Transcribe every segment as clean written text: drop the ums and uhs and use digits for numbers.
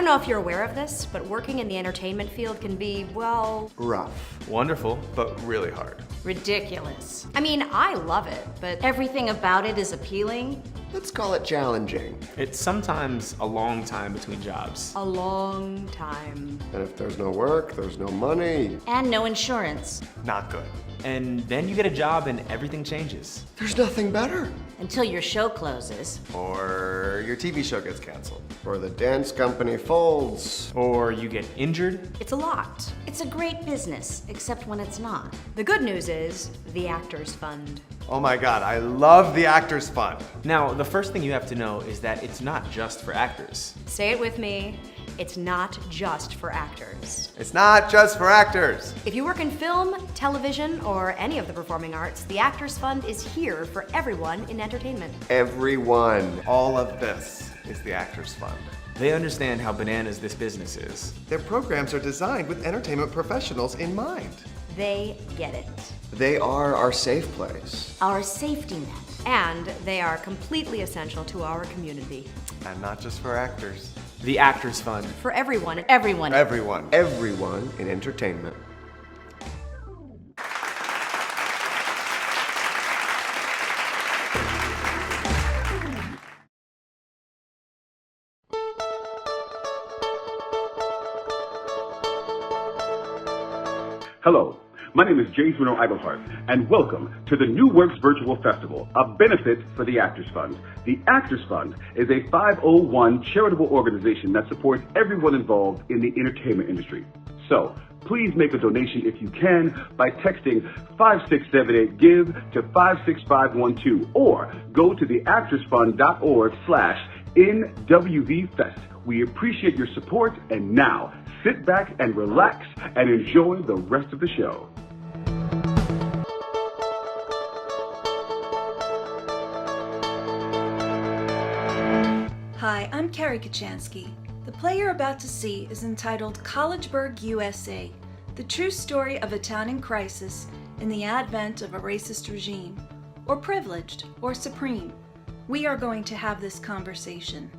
don't know if you're aware of this, but working in the entertainment field can be, well... rough. Wonderful, but really hard. ridiculous. I mean, I love it, but everything about it is appealing. Let's call it challenging. It's sometimes a long time between jobs. A long time. And if there's no work, there's no money. And no insurance. Not good. And then you get a job and everything changes. There's nothing better. Until your show closes. Or your TV show gets canceled. Or the dance company folds. Or you get injured. It's a lot. It's a great business, except when it's not. The good news is the Actors Fund. Oh my God, I love the Actors Fund. Now, the first thing you have to know is that it's not just for actors. Say it with me. It's not just for actors. It's not just for actors. If you work in film, television, or any of the performing arts, the Actors Fund is here for everyone in entertainment. Everyone. All of this is the Actors Fund. They understand how bananas this business is. Their programs are designed with entertainment professionals in mind. They get it. They are our safe place. Our safety net. And they are completely essential to our community. And not just for actors. The Actors Fund. For everyone. Everyone. Everyone. Everyone in entertainment. Hello, my name is James Bruno Eibelhart, and welcome to the New Works Virtual Festival, a benefit for the Actors Fund. The Actors Fund is a 501 charitable organization that supports everyone involved in the entertainment industry. So, please make a donation if you can by texting 5678-GIVE to 56512 or go to theactorsfund.org/NWVFest. We appreciate your support, and now sit back and relax and enjoy the rest of the show. Hi, I'm Kerri Kochanski. The play you're about to see is entitled Collegeburg USA, the true story of a town in crisis in the advent of a racist regime, or privileged, or supreme. We are going to have this conversation.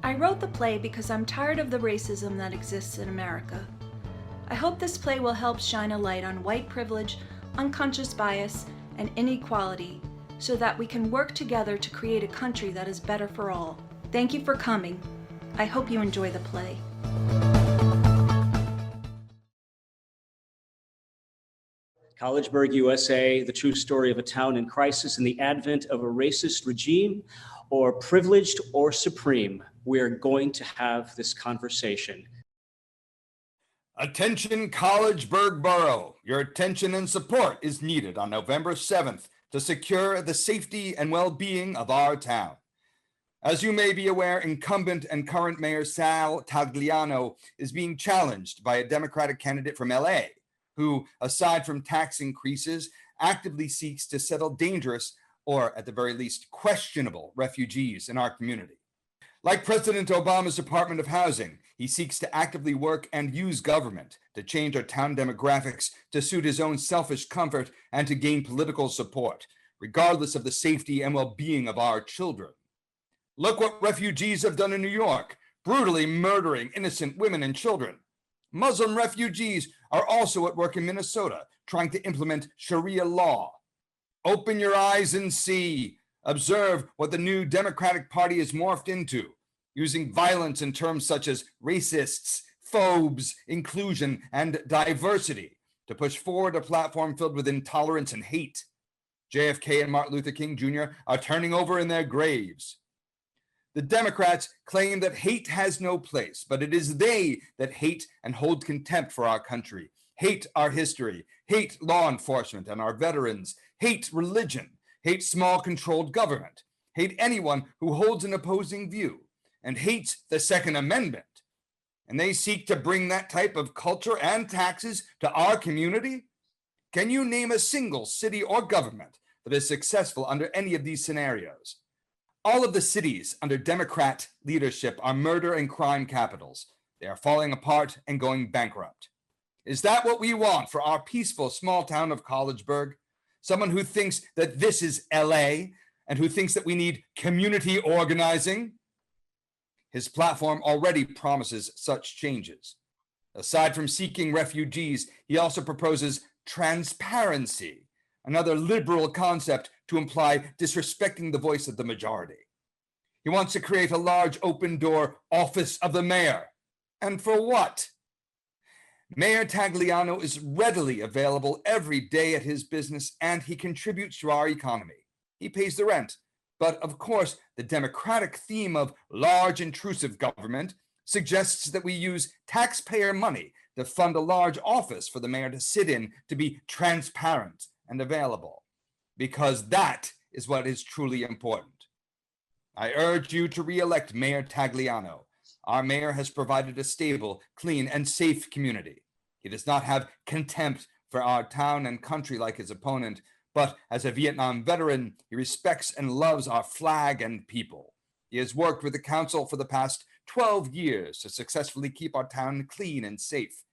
I wrote the play because I'm tired of the racism that exists in America. I hope this play will help shine a light on white privilege, unconscious bias, and inequality so that we can work together to create a country that is better for all. Thank you for coming. I hope you enjoy the play. Collegeburg USA, the true story of a town in crisis in the advent of a racist regime, or privileged or supreme. We're going to have this conversation. Attention Collegeburg Borough. Your attention and support is needed on November 7th to secure the safety and well-being of our town. As you may be aware, incumbent and current Mayor Sal Tagliano is being challenged by a Democratic candidate from LA, who, aside from tax increases, actively seeks to settle dangerous, or at the very least questionable, refugees in our community. Like President Obama's Department of Housing, he seeks to actively work and use government to change our town demographics to suit his own selfish comfort and to gain political support, regardless of the safety and well-being of our children. Look what refugees have done in New York, brutally murdering innocent women and children. Muslim refugees are also at work in Minnesota, trying to implement Sharia law. Open your eyes and see. Observe what the new Democratic Party is morphed into, using violence in terms such as racists, phobes, inclusion, and diversity to push forward a platform filled with intolerance and hate. JFK and Martin Luther King Jr. are turning over in their graves. The Democrats claim that hate has no place, but it is they that hate and hold contempt for our country, hate our history, hate law enforcement and our veterans, hate religion, hate small controlled government, hate anyone who holds an opposing view, and hate the Second Amendment. And they seek to bring that type of culture and taxes to our community? Can you name a single city or government that is successful under any of these scenarios? All of the cities under Democrat leadership are murder and crime capitals. They are falling apart and going bankrupt. Is that what we want for our peaceful small town of Collegeburg? Someone who thinks that this is LA and who thinks that we need community organizing? His platform already promises such changes. Aside from seeking refugees, he also proposes transparency, another liberal concept to imply disrespecting the voice of the majority. He wants to create a large open-door office of the mayor. And for what? Mayor Tagliano is readily available every day at his business, and he contributes to our economy. He pays the rent. But of course, the democratic theme of large intrusive government suggests that we use taxpayer money to fund a large office for the mayor to sit in to be transparent and available, because that is what is truly important. I urge you to re-elect Mayor Tagliano. Our mayor has provided a stable, clean, and safe community. He does not have contempt for our town and country like his opponent, but as a Vietnam veteran, he respects and loves our flag and people. He has worked with the council for the past 12 years to successfully keep our town clean and safe.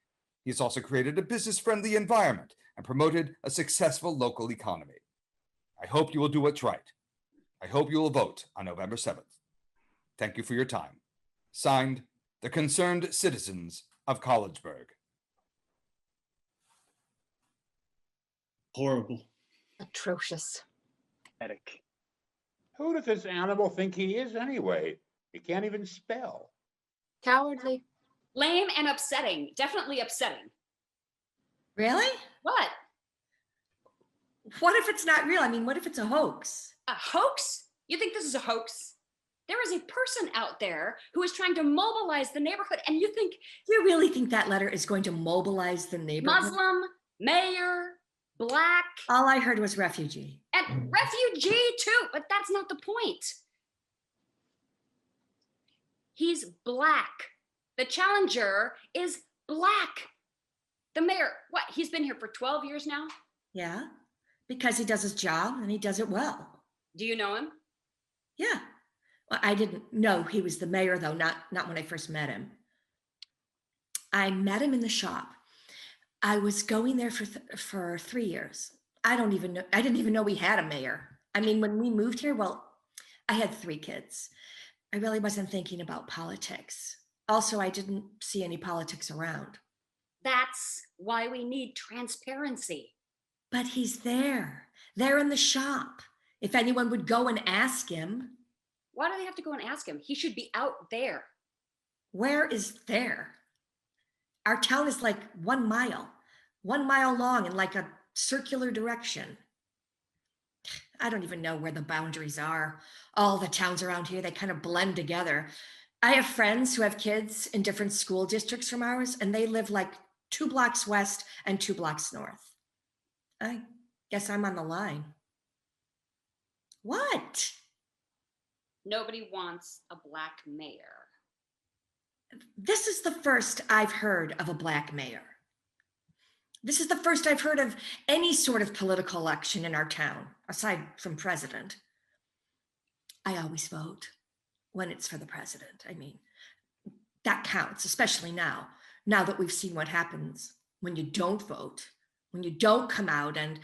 He has also created a business-friendly environment and promoted a successful local economy. I hope you will do what's right. I hope you will vote on November 7th. Thank you for your time. Signed, the concerned citizens of Collegeburg. Horrible. Atrocious. Pathetic. Who does this animal think he is anyway? He can't even spell. Cowardly. Lame and upsetting. Definitely upsetting. Really? What? What if it's not real? I mean, what if it's a hoax? A hoax? You think this is a hoax? There is a person out there who is trying to mobilize the neighborhood, and you think... You really think that letter is going to mobilize the neighborhood? Muslim, mayor, black... All I heard was refugee. And refugee too, but that's not the point. He's black. The challenger is black. The mayor, what, he's been here for 12 years now? Yeah, because he does his job and he does it well. Do you know him? Yeah. Well, I didn't know he was the mayor though, not when I first met him. I met him in the shop. I was going there for 3 years. I didn't even know we had a mayor. I mean, when we moved here, well, I had 3 kids. I really wasn't thinking about politics. Also, I didn't see any politics around. That's why we need transparency. But he's there in the shop. If anyone would go and ask him. Why do they have to go and ask him? He should be out there. Where is there? Our town is like 1 mile long in like a circular direction. I don't even know where the boundaries are. All the towns around here, they kind of blend together. I have friends who have kids in different school districts from ours, and they live like 2 blocks west and 2 blocks north. I guess I'm on the line. What? Nobody wants a black mayor. This is the first I've heard of a black mayor. This is the first I've heard of any sort of political election in our town, aside from president. I always vote when it's for the president. I mean, that counts, especially now that we've seen what happens when you don't vote, when you don't come out and...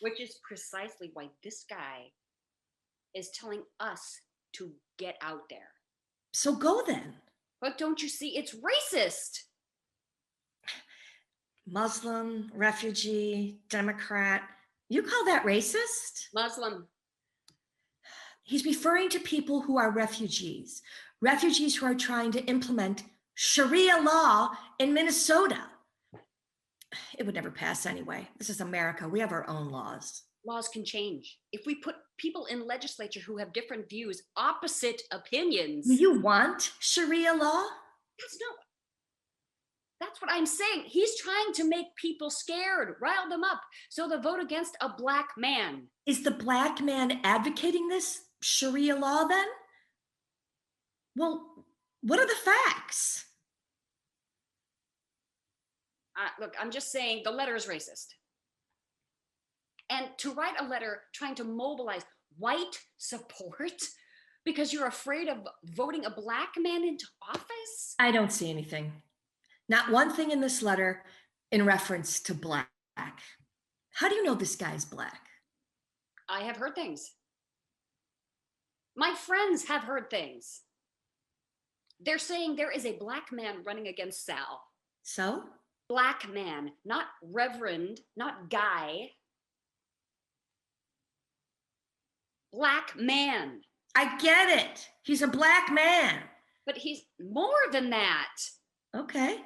Which is precisely why this guy is telling us to get out there. So go then. But don't you see, it's racist. Muslim, refugee, Democrat. You call that racist? Muslim. He's referring to people who are refugees who are trying to implement Sharia law in Minnesota. It would never pass anyway. This is America. We have our own laws. Laws can change. If we put people in legislature who have different views, opposite opinions. Do you want Sharia law? That's what I'm saying. He's trying to make people scared, rile them up, so they'll vote against a black man. Is the black man advocating this Sharia law then? Well, what are the facts? Look, I'm just saying the letter is racist. And to write a letter trying to mobilize white support because you're afraid of voting a black man into office? I don't see anything. Not one thing in this letter in reference to black. How do you know this guy's black? I have heard things. My friends have heard things. They're saying there is a black man running against Sal. So? Black man, not reverend, not guy. Black man. I get it. He's a black man. But he's more than that. Okay.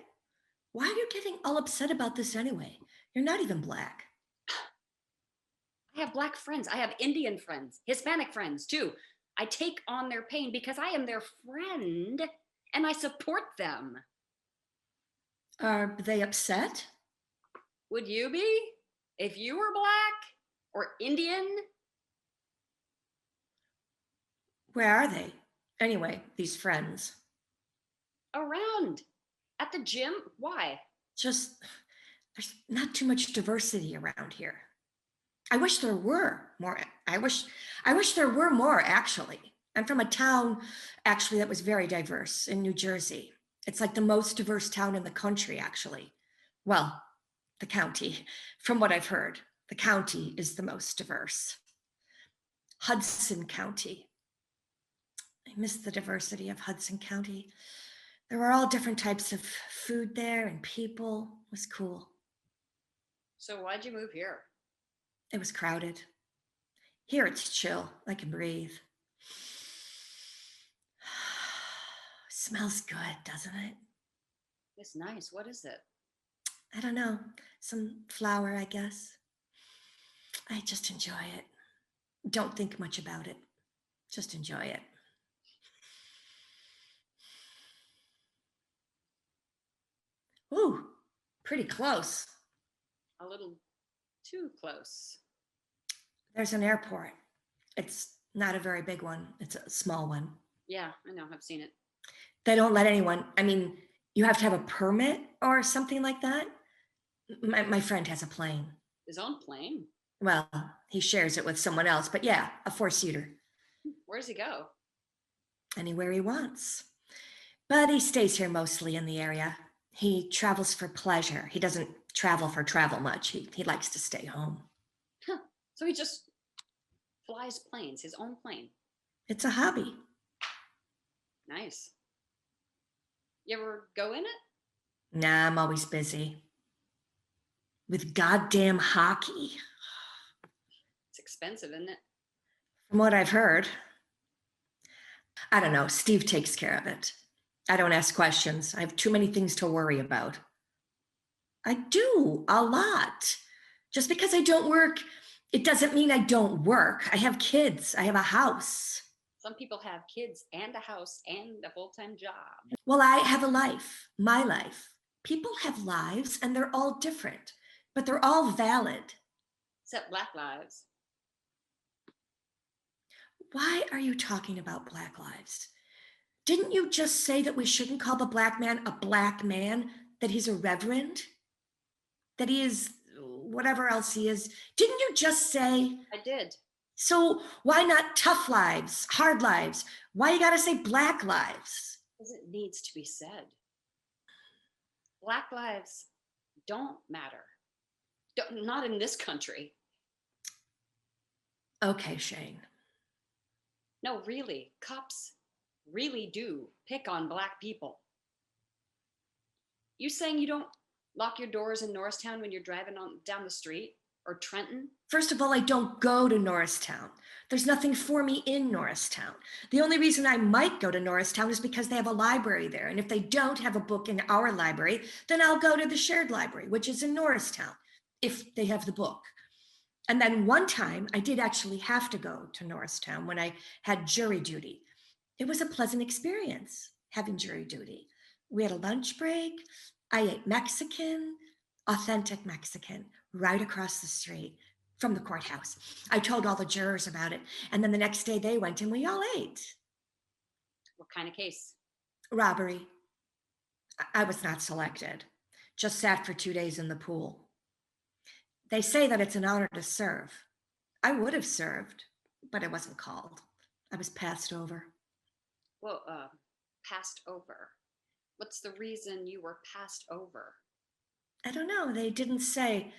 Why are you getting all upset about this anyway? You're not even black. I have black friends. I have Indian friends, Hispanic friends too. I take on their pain because I am their friend and I support them. Are they upset? Would you be if you were black or Indian? Where are they? Anyway, these friends. Around. At the gym? Why? Just, there's not too much diversity around here. I wish there were more. I wish there were more, actually. I'm from a town, actually, that was very diverse in New Jersey. It's like the most diverse town in the country, actually. Well, the county. From what I've heard, the county is the most diverse. Hudson County. I miss the diversity of Hudson County. There were all different types of food there and people. It was cool. So why'd you move here? It was crowded. Here it's chill. I can breathe. Smells good, doesn't it? It's nice. What is it? I don't know. Some flower, I guess. I just enjoy it. Don't think much about it. Just enjoy it. Ooh, pretty close. A little too close. There's an airport. It's not a very big one. It's a small one. Yeah, I know. I've seen it. They don't let anyone, I mean, you have to have a permit or something like that. My friend has a plane. His own plane? Well, he shares it with someone else, but yeah, a 4-seater. Where does he go? Anywhere he wants. But he stays here mostly in the area. He travels for pleasure. He doesn't travel for travel much. He likes to stay home. Huh. So he just flies planes, his own plane. It's a hobby. Nice. You ever go in it? Nah, I'm always busy. With goddamn hockey. It's expensive, isn't it? From what I've heard. I don't know. Steve takes care of it. I don't ask questions. I have too many things to worry about. I do, a lot. Just because I don't work, it doesn't mean I don't work. I have kids. I have a house. Some people have kids and a house and a full-time job. Well, I have a life, my life. People have lives and they're all different, but they're all valid. Except black lives. Why are you talking about black lives? Didn't you just say that we shouldn't call the black man a black man, that he's a reverend, that he is whatever else he is? Didn't you just say? I did. So why not tough lives, hard lives? Why you gotta say black lives? Because it needs to be said. Black lives don't matter. Not in this country. Okay, Shane. No, really, cops really do pick on black people. You saying you don't lock your doors in Norristown when you're driving down the street? Or Trenton? First of all, I don't go to Norristown. There's nothing for me in Norristown. The only reason I might go to Norristown is because they have a library there. And if they don't have a book in our library, then I'll go to the shared library, which is in Norristown, if they have the book. And then one time I did actually have to go to Norristown when I had jury duty. It was a pleasant experience having jury duty. We had a lunch break. I ate Mexican, authentic Mexican, right across the street from the courthouse. I told all the jurors about it. And then the next day they went and we all ate. What kind of case? Robbery. I was not selected. Just sat for 2 days in the pool. They say that it's an honor to serve. I would have served, but I wasn't called. I was passed over. Well, passed over. What's the reason you were passed over? I don't know. They didn't say.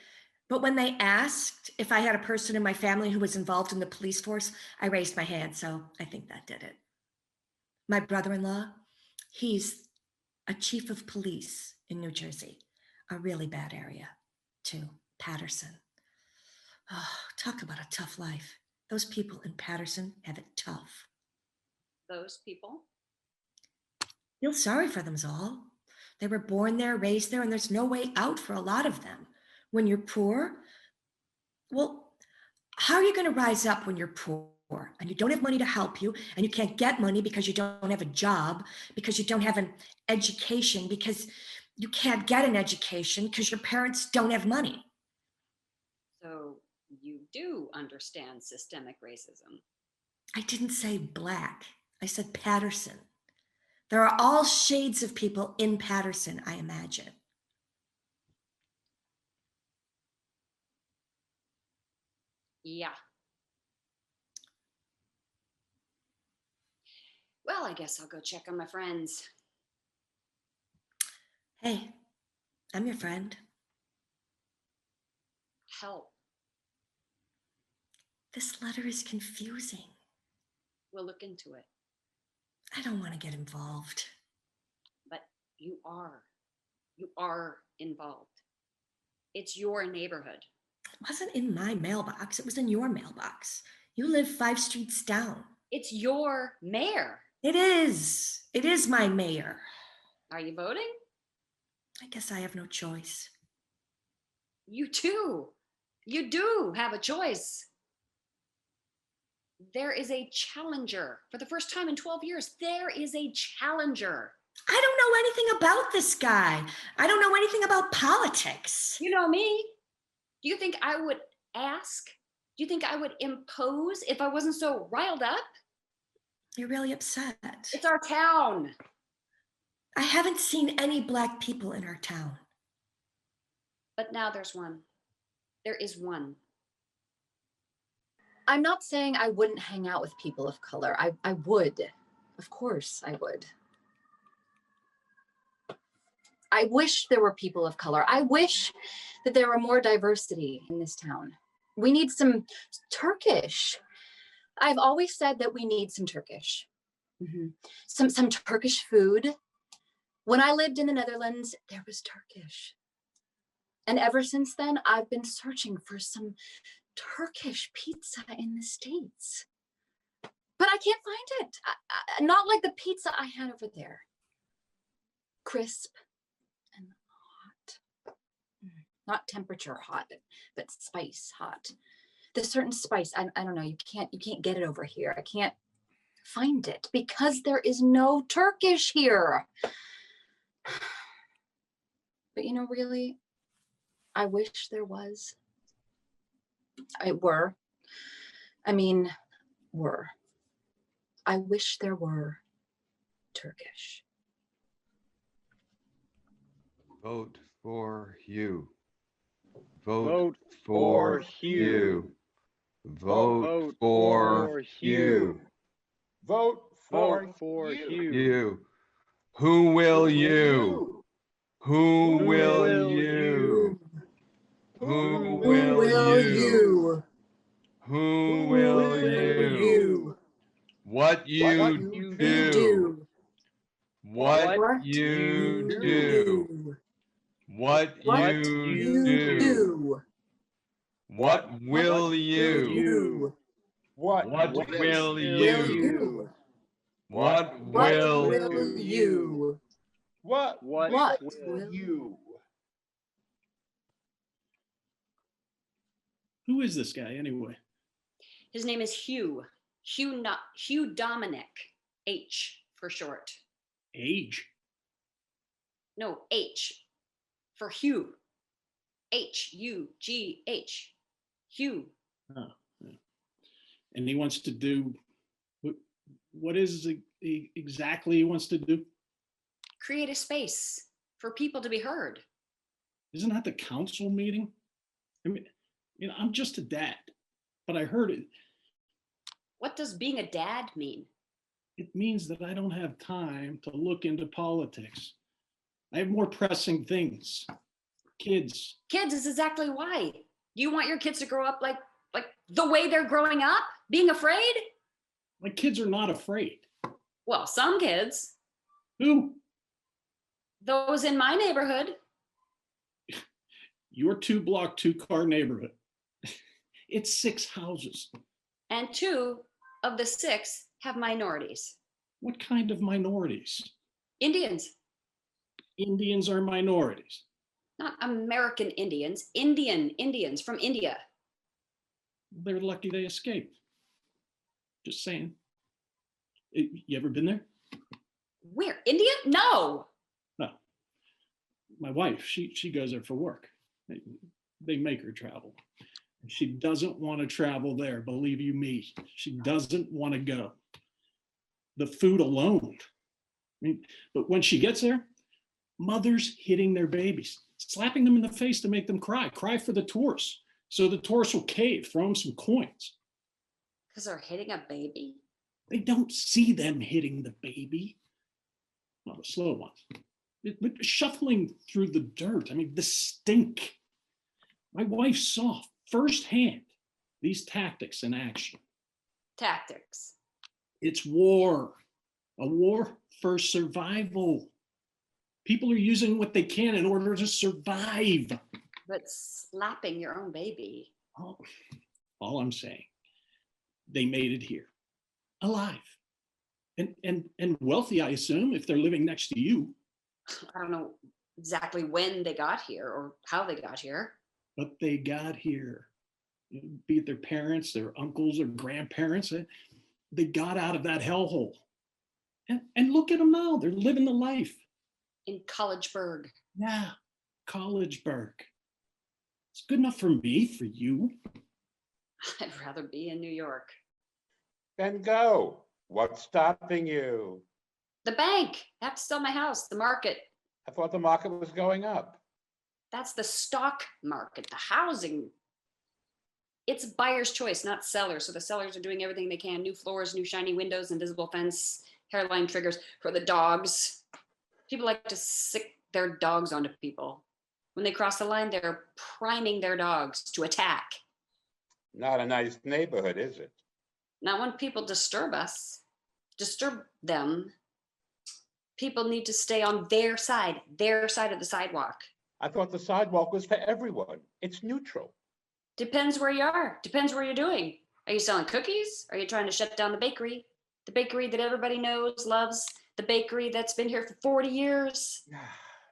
But when they asked if I had a person in my family who was involved in the police force, I raised my hand. So I think that did it. My brother-in-law, He's a chief of police in New Jersey, a really bad area, too, Patterson. Oh, talk about a tough life. Those people in Patterson have it tough. Those people? Feel sorry for them, all. They were born there, raised there, and there's no way out for a lot of them. When you're poor, well, how are you going to rise up when you're poor and you don't have money to help you and you can't get money because you don't have a job, because you don't have an education, because you can't get an education because your parents don't have money? So you do understand systemic racism. I didn't say Black. I said Patterson. There are all shades of people in Patterson, I imagine. Yeah. Well, I guess I'll go check on my friends. Hey, I'm your friend. Help. This letter is confusing. We'll look into it. I don't want to get involved. But you are. You are involved. It's your neighborhood. It wasn't in my mailbox. It was in your mailbox. You live 5 streets down. It's your mayor. It is. It is my mayor. Are you voting? I guess I have no choice. You too. You do have a choice. There is a challenger. For the first time in 12 years, there is a challenger. I don't know anything about this guy. I don't know anything about politics. You know me. Do you think I would ask? Do you think I would impose if I wasn't so riled up? You're really upset. It's our town. I haven't seen any Black people in our town. But now there's one. There is one. I'm not saying I wouldn't hang out with people of color. I would. Of course I would. I wish there were people of color. I wish that there were more diversity in this town. We need some Turkish. I've always said that we need some Turkish. Some Turkish food. When I lived in the Netherlands, there was Turkish. And ever since then, I've been searching for some Turkish pizza in the States. But I can't find it. Not like the pizza I had over there. Crisp and hot. Not temperature hot, but spice hot. There's certain spice, I don't know, you can't get it over here. I can't find it because there is no Turkish here. But you know, really, I wish there was. I wish there were Turkish. Vote for Hugh. Vote for Hugh. Vote for Hugh. Vote for Hugh. Who will you? Who will you? Who will you? Who will you? What you do? What you do? What you do? What will you? What will you? What will you? What will you? Who is this guy anyway? His name is Hugh. Hugh Dominic, H for short. Age? No, H for Hugh. H-U-G-H. Hugh. Oh, yeah. And he wants to do, what is it exactly he wants to do? Create a space for people to be heard. Isn't that the council meeting? I mean, you know, I'm just a dad, but I heard it. What does being a dad mean? It means that I don't have time to look into politics. I have more pressing things. Kids. Kids is exactly why. Do you want your kids to grow up like the way they're growing up? Being afraid? My kids are not afraid. Well, some kids. Who? Those in my neighborhood. Your 2-block, 2-car neighborhood. It's 6 houses. And 2 of the 6 have minorities. What kind of minorities? Indians. Indians are minorities. Not American Indians, Indians from India. They're lucky they escaped. Just saying. You ever been there? Where? India? No. No. My wife, she goes there for work. They make her travel. She doesn't want to travel there, believe you me. She doesn't want to go. The food alone. I mean, but when she gets there, mothers hitting their babies, slapping them in the face to make them cry for the tourists. So the tourists will cave, throw them some coins. Because they're hitting a baby? They don't see them hitting the baby. Well, the slow ones. But shuffling through the dirt. I mean, the stink. My wife saw firsthand these tactics in action. Tactics. It's war. A war for survival. People are using what they can in order to survive. But slapping your own baby. All I'm saying, they made it here, alive, and wealthy, I assume, if they're living next to you. I don't know exactly when they got here or how they got here. But they got here, be it their parents, their uncles or grandparents. They got out of that hellhole. And look at them now, they're living the life. In Collegeburg. Yeah, Collegeburg. It's good enough for me, for you. I'd rather be in New York. Then go. What's stopping you? The bank. I have to sell my house. The market. I thought the market was going up. That's the stock market, the housing. It's buyer's choice, not sellers. So the sellers are doing everything they can. New floors, new shiny windows, invisible fence, hairline triggers for the dogs. People like to sick their dogs onto people. When they cross the line, they're priming their dogs to attack. Not a nice neighborhood, is it? Not when people disturb us, disturb them. People need to stay on their side of the sidewalk. I thought the sidewalk was for everyone. It's neutral. Depends where you are. Depends what you're doing. Are you selling cookies? Are you trying to shut down the bakery? The bakery that everybody knows, loves, the bakery that's been here for 40 years.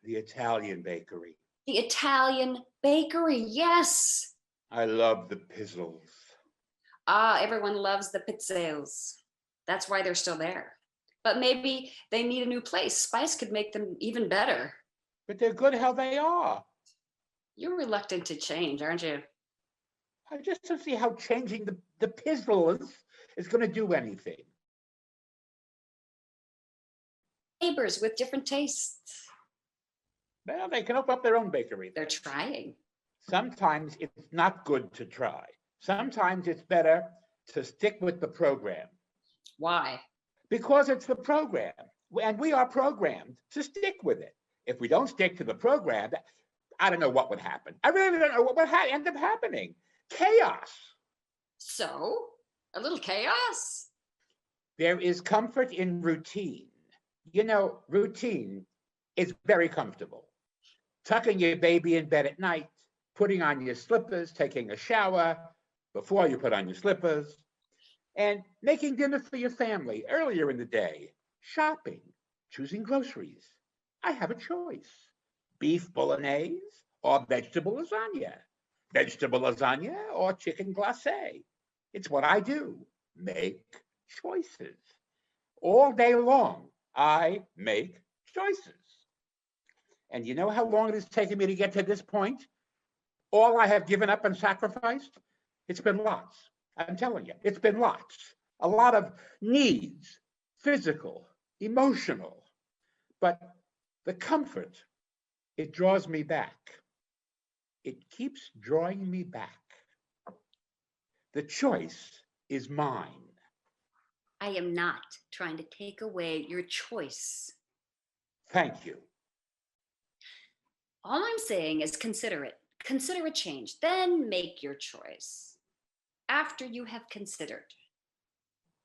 The Italian bakery. The Italian bakery, yes. I love the pizzles. Everyone loves the pizzelles. That's why they're still there. But maybe they need a new place. Spice could make them even better. But they're good how they are. You're reluctant to change, aren't you? I just don't see how changing the pizzles is going to do anything. Neighbors with different tastes. Well, they can open up their own bakery. They're trying. Sometimes it's not good to try. Sometimes it's better to stick with the program. Why? Because it's the program, and we are programmed to stick with it. If we don't stick to the program, I don't know what would happen. I really don't know what would end up happening. Chaos. So, a little chaos? There is comfort in routine. You know, routine is very comfortable. Tucking your baby in bed at night, putting on your slippers, taking a shower before you put on your slippers, and making dinner for your family earlier in the day, shopping, choosing groceries. I have a choice. Beef bolognese or vegetable lasagna or chicken glacé. It's what I do, make choices. All day long, I make choices. And you know how long it has taken me to get to this point? All I have given up and sacrificed? It's been lots. I'm telling you, it's been lots. A lot of needs, physical, emotional. But the comfort, it draws me back. It keeps drawing me back. The choice is mine. I am not trying to take away your choice. Thank you. All I'm saying is consider it. Consider a change, then make your choice. After you have considered.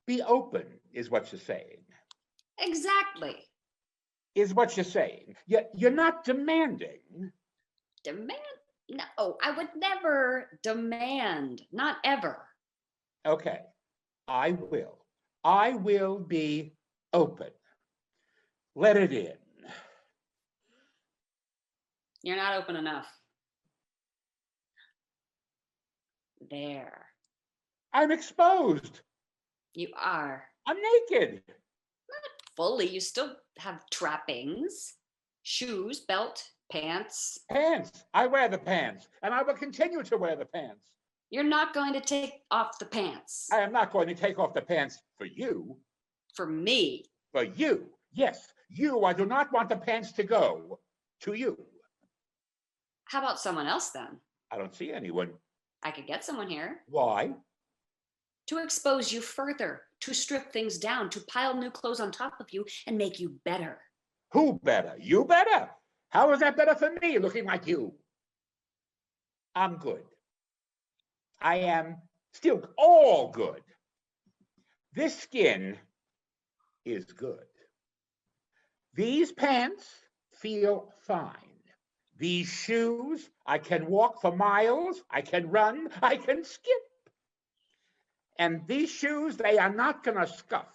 Be open is what you're saying. Exactly. is what you're saying. You're not demanding. Demand? No, I would never demand. Not ever. Okay, I will. I will be open. Let it in. You're not open enough. There. I'm exposed. You are. I'm naked. Not fully. You still have trappings, shoes, belt, pants. Pants. I wear the pants, and I will continue to wear the pants. You're not going to take off the pants. I am not going to take off the pants for you. For me. For you. Yes, you. I do not want the pants to go to you. How about someone else then? I don't see anyone. I could get someone here. Why? To expose you further, to strip things down, to pile new clothes on top of you and make you better. Who better? You better? How is that better for me, looking like you? I'm good. I am still all good. This skin is good. These pants feel fine. These shoes, I can walk for miles, I can run, I can skip. And these shoes, they are not gonna scuff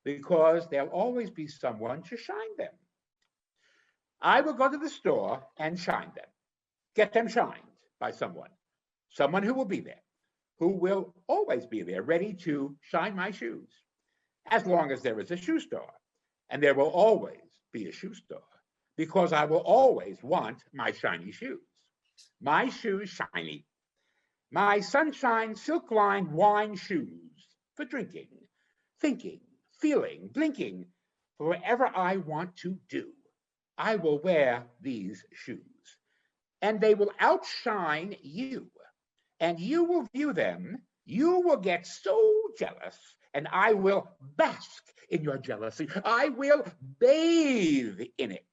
because there'll always be someone to shine them. I will go to the store and shine them, get them shined by someone who will be there, who will always be there, ready to shine my shoes, as long as there is a shoe store. And there will always be a shoe store, because I will always want my shiny shoes. My shoes shiny. My sunshine, silk-lined wine shoes for drinking, thinking, feeling, blinking, for whatever I want to do. I will wear these shoes, and they will outshine you, and you will view them. You will get so jealous, and I will bask in your jealousy. I will bathe in it.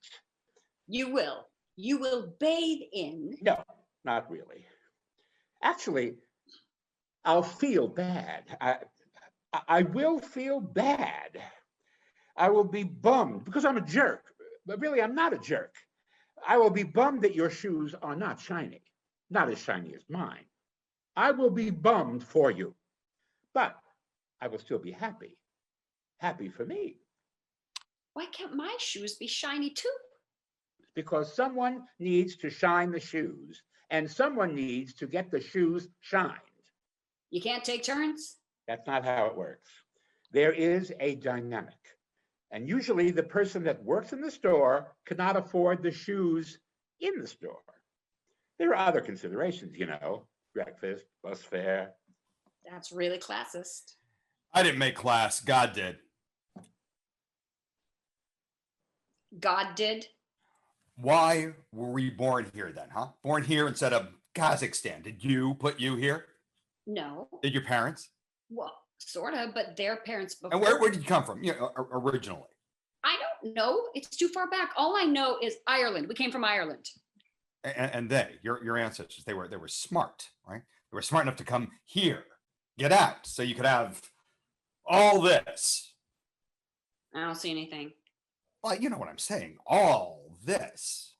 You will. You will bathe in. No, not really. Actually, I'll feel bad. I will feel bad. I will be bummed because I'm a jerk. But really, I'm not a jerk. I will be bummed that your shoes are not shiny, not as shiny as mine. I will be bummed for you, but I will still be happy. Happy for me. Why can't my shoes be shiny too? Because someone needs to shine the shoes, and someone needs to get the shoes shined. You can't take turns? That's not how it works. There is a dynamic. And usually the person that works in the store cannot afford the shoes in the store. There are other considerations, you know, breakfast, bus fare. That's really classist. I didn't make class. God did. God did? Why were we born here then, huh? Born here instead of Kazakhstan. Did you put you here? No. Did your parents? Well, sort of, but their parents before. And where did you come from, you know, originally? I don't know. It's too far back. All I know is Ireland. We came from Ireland. And they, your ancestors, they were smart, right? They were smart enough to come here, get out, so you could have all this. I don't see anything. Well, you know what I'm saying. All this.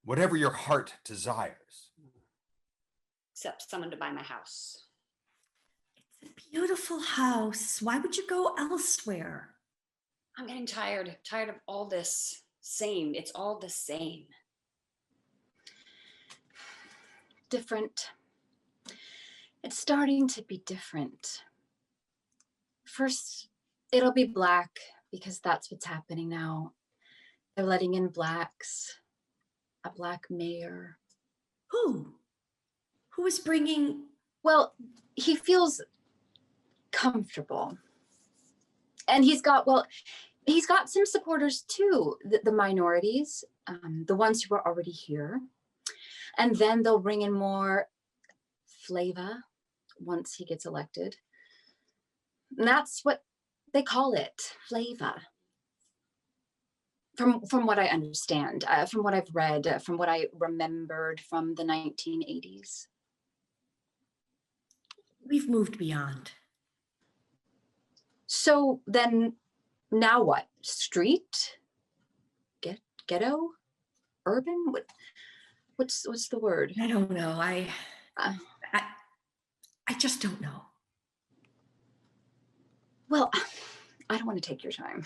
Whatever your heart desires. Except someone to buy my house. It's a beautiful house. Why would you go elsewhere? I'm getting tired of all this same. It's all the same. Different. It's starting to be different. First, it'll be black because that's what's happening now. They're letting in blacks, a black mayor. Who? Who is bringing? Well, he feels comfortable. And he's got some supporters too, the minorities, the ones who are already here. And then they'll bring in more flavor once he gets elected. And that's what they call it, flavor. From what I understand, from what I've read, from what I remembered from the 1980s. We've moved beyond. So then now what? Street? ghetto, urban? What's the word? I don't know. I just don't know. Well, I don't want to take your time.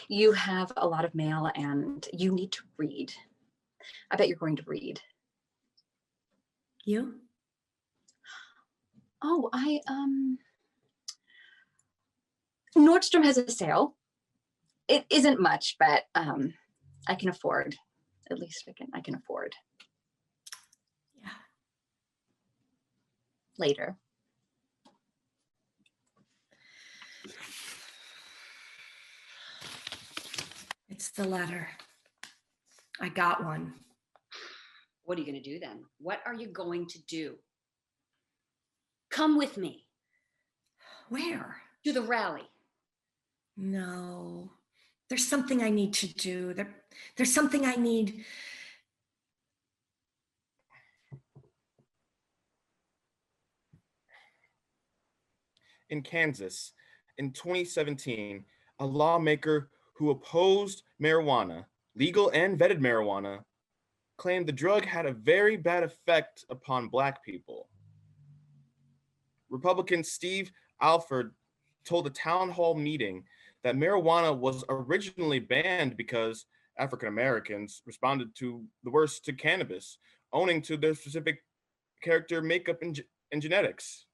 You have a lot of mail and you need to read. I bet you're going to read. You? Oh, Nordstrom has a sale. It isn't much, but I can afford. At least I can afford. Yeah. Later. It's the letter. I got one. What are you going to do then? What are you going to do? Come with me. Where? To the rally. No. There's something I need to do. There's something I need. In Kansas, in 2017, a lawmaker who opposed marijuana, legal and vetted marijuana, claimed the drug had a very bad effect upon Black people. Republican Steve Alford told a town hall meeting that marijuana was originally banned because African Americans responded to the worst to cannabis, owing to their specific character, makeup, and genetics.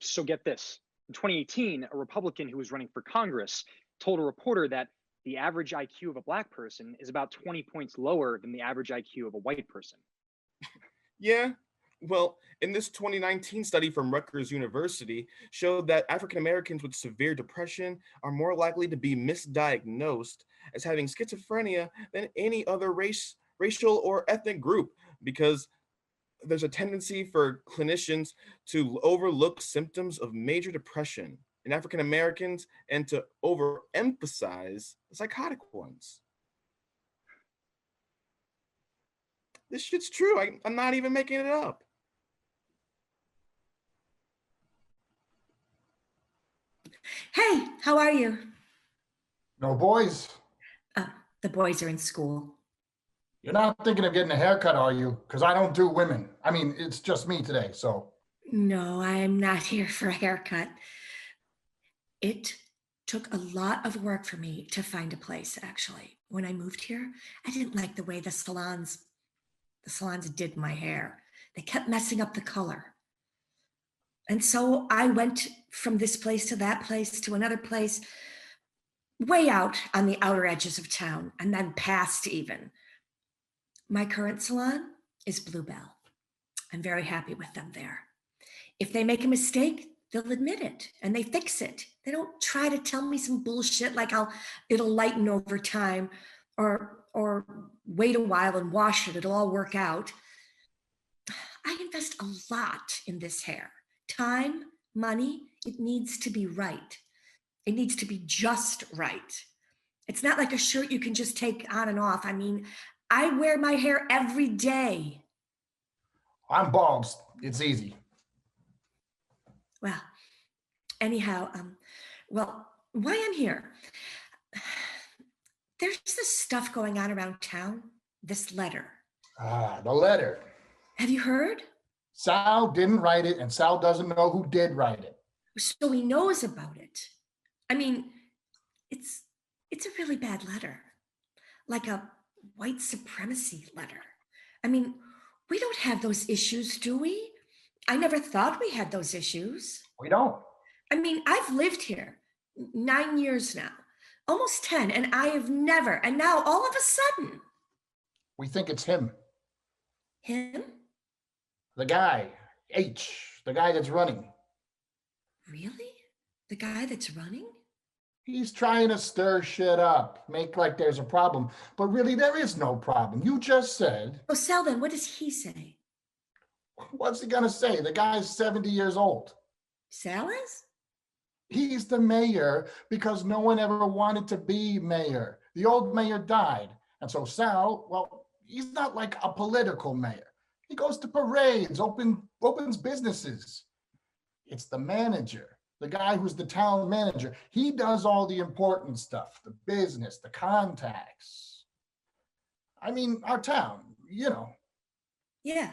So get this. In 2018, a Republican who was running for Congress told a reporter that the average IQ of a Black person is about 20 points lower than the average IQ of a white person. Yeah, well, in this 2019 study from Rutgers University showed that African Americans with severe depression are more likely to be misdiagnosed as having schizophrenia than any other racial or ethnic group, because there's a tendency for clinicians to overlook symptoms of major depression in African Americans and to overemphasize psychotic ones. This shit's true. I'm not even making it up. Hey, how are you? No boys? The boys are in school. You're not thinking of getting a haircut, are you? Because I don't do women. I mean, it's just me today, so. No, I'm not here for a haircut. It took a lot of work for me to find a place, actually. When I moved here, I didn't like the way the salons did my hair. They kept messing up the color. And so I went from this place to that place to another place, way out on the outer edges of town, and then past even. My current salon is Bluebell. I'm very happy with them there. If they make a mistake, they'll admit it and they fix it. They don't try to tell me some bullshit like it'll lighten over time, or wait a while and wash it, it'll all work out. I invest a lot in this hair. Time, money, it needs to be right. It needs to be just right. It's not like a shirt you can just take on and off. I mean, I wear my hair every day. I'm bald. It's easy. Well, anyhow, well, why I'm here. There's this stuff going on around town, this letter. The letter. Have you heard? Sal didn't write it, and Sal doesn't know who did write it. So he knows about it. I mean, it's a really bad letter. Like a white supremacy letter. I mean, we don't have those issues, do we? I never thought we had those issues. We don't. I mean, I've lived here 9 years now, almost 10, and I have never, and now all of a sudden. We think it's him. Him? The guy, H, the guy that's running. Really? The guy that's running? He's trying to stir shit up, make like there's a problem, but really there is no problem. You just said. Oh, Sal, then what does he say? What's he gonna say? The guy's 70 years old. Sal is? He's the mayor because no one ever wanted to be mayor. The old mayor died. And so Sal, well, he's not like a political mayor. He goes to parades, opens businesses. It's the manager, the guy who's the town manager. He does all the important stuff, the business, the contacts. I mean, our town, you know. Yeah.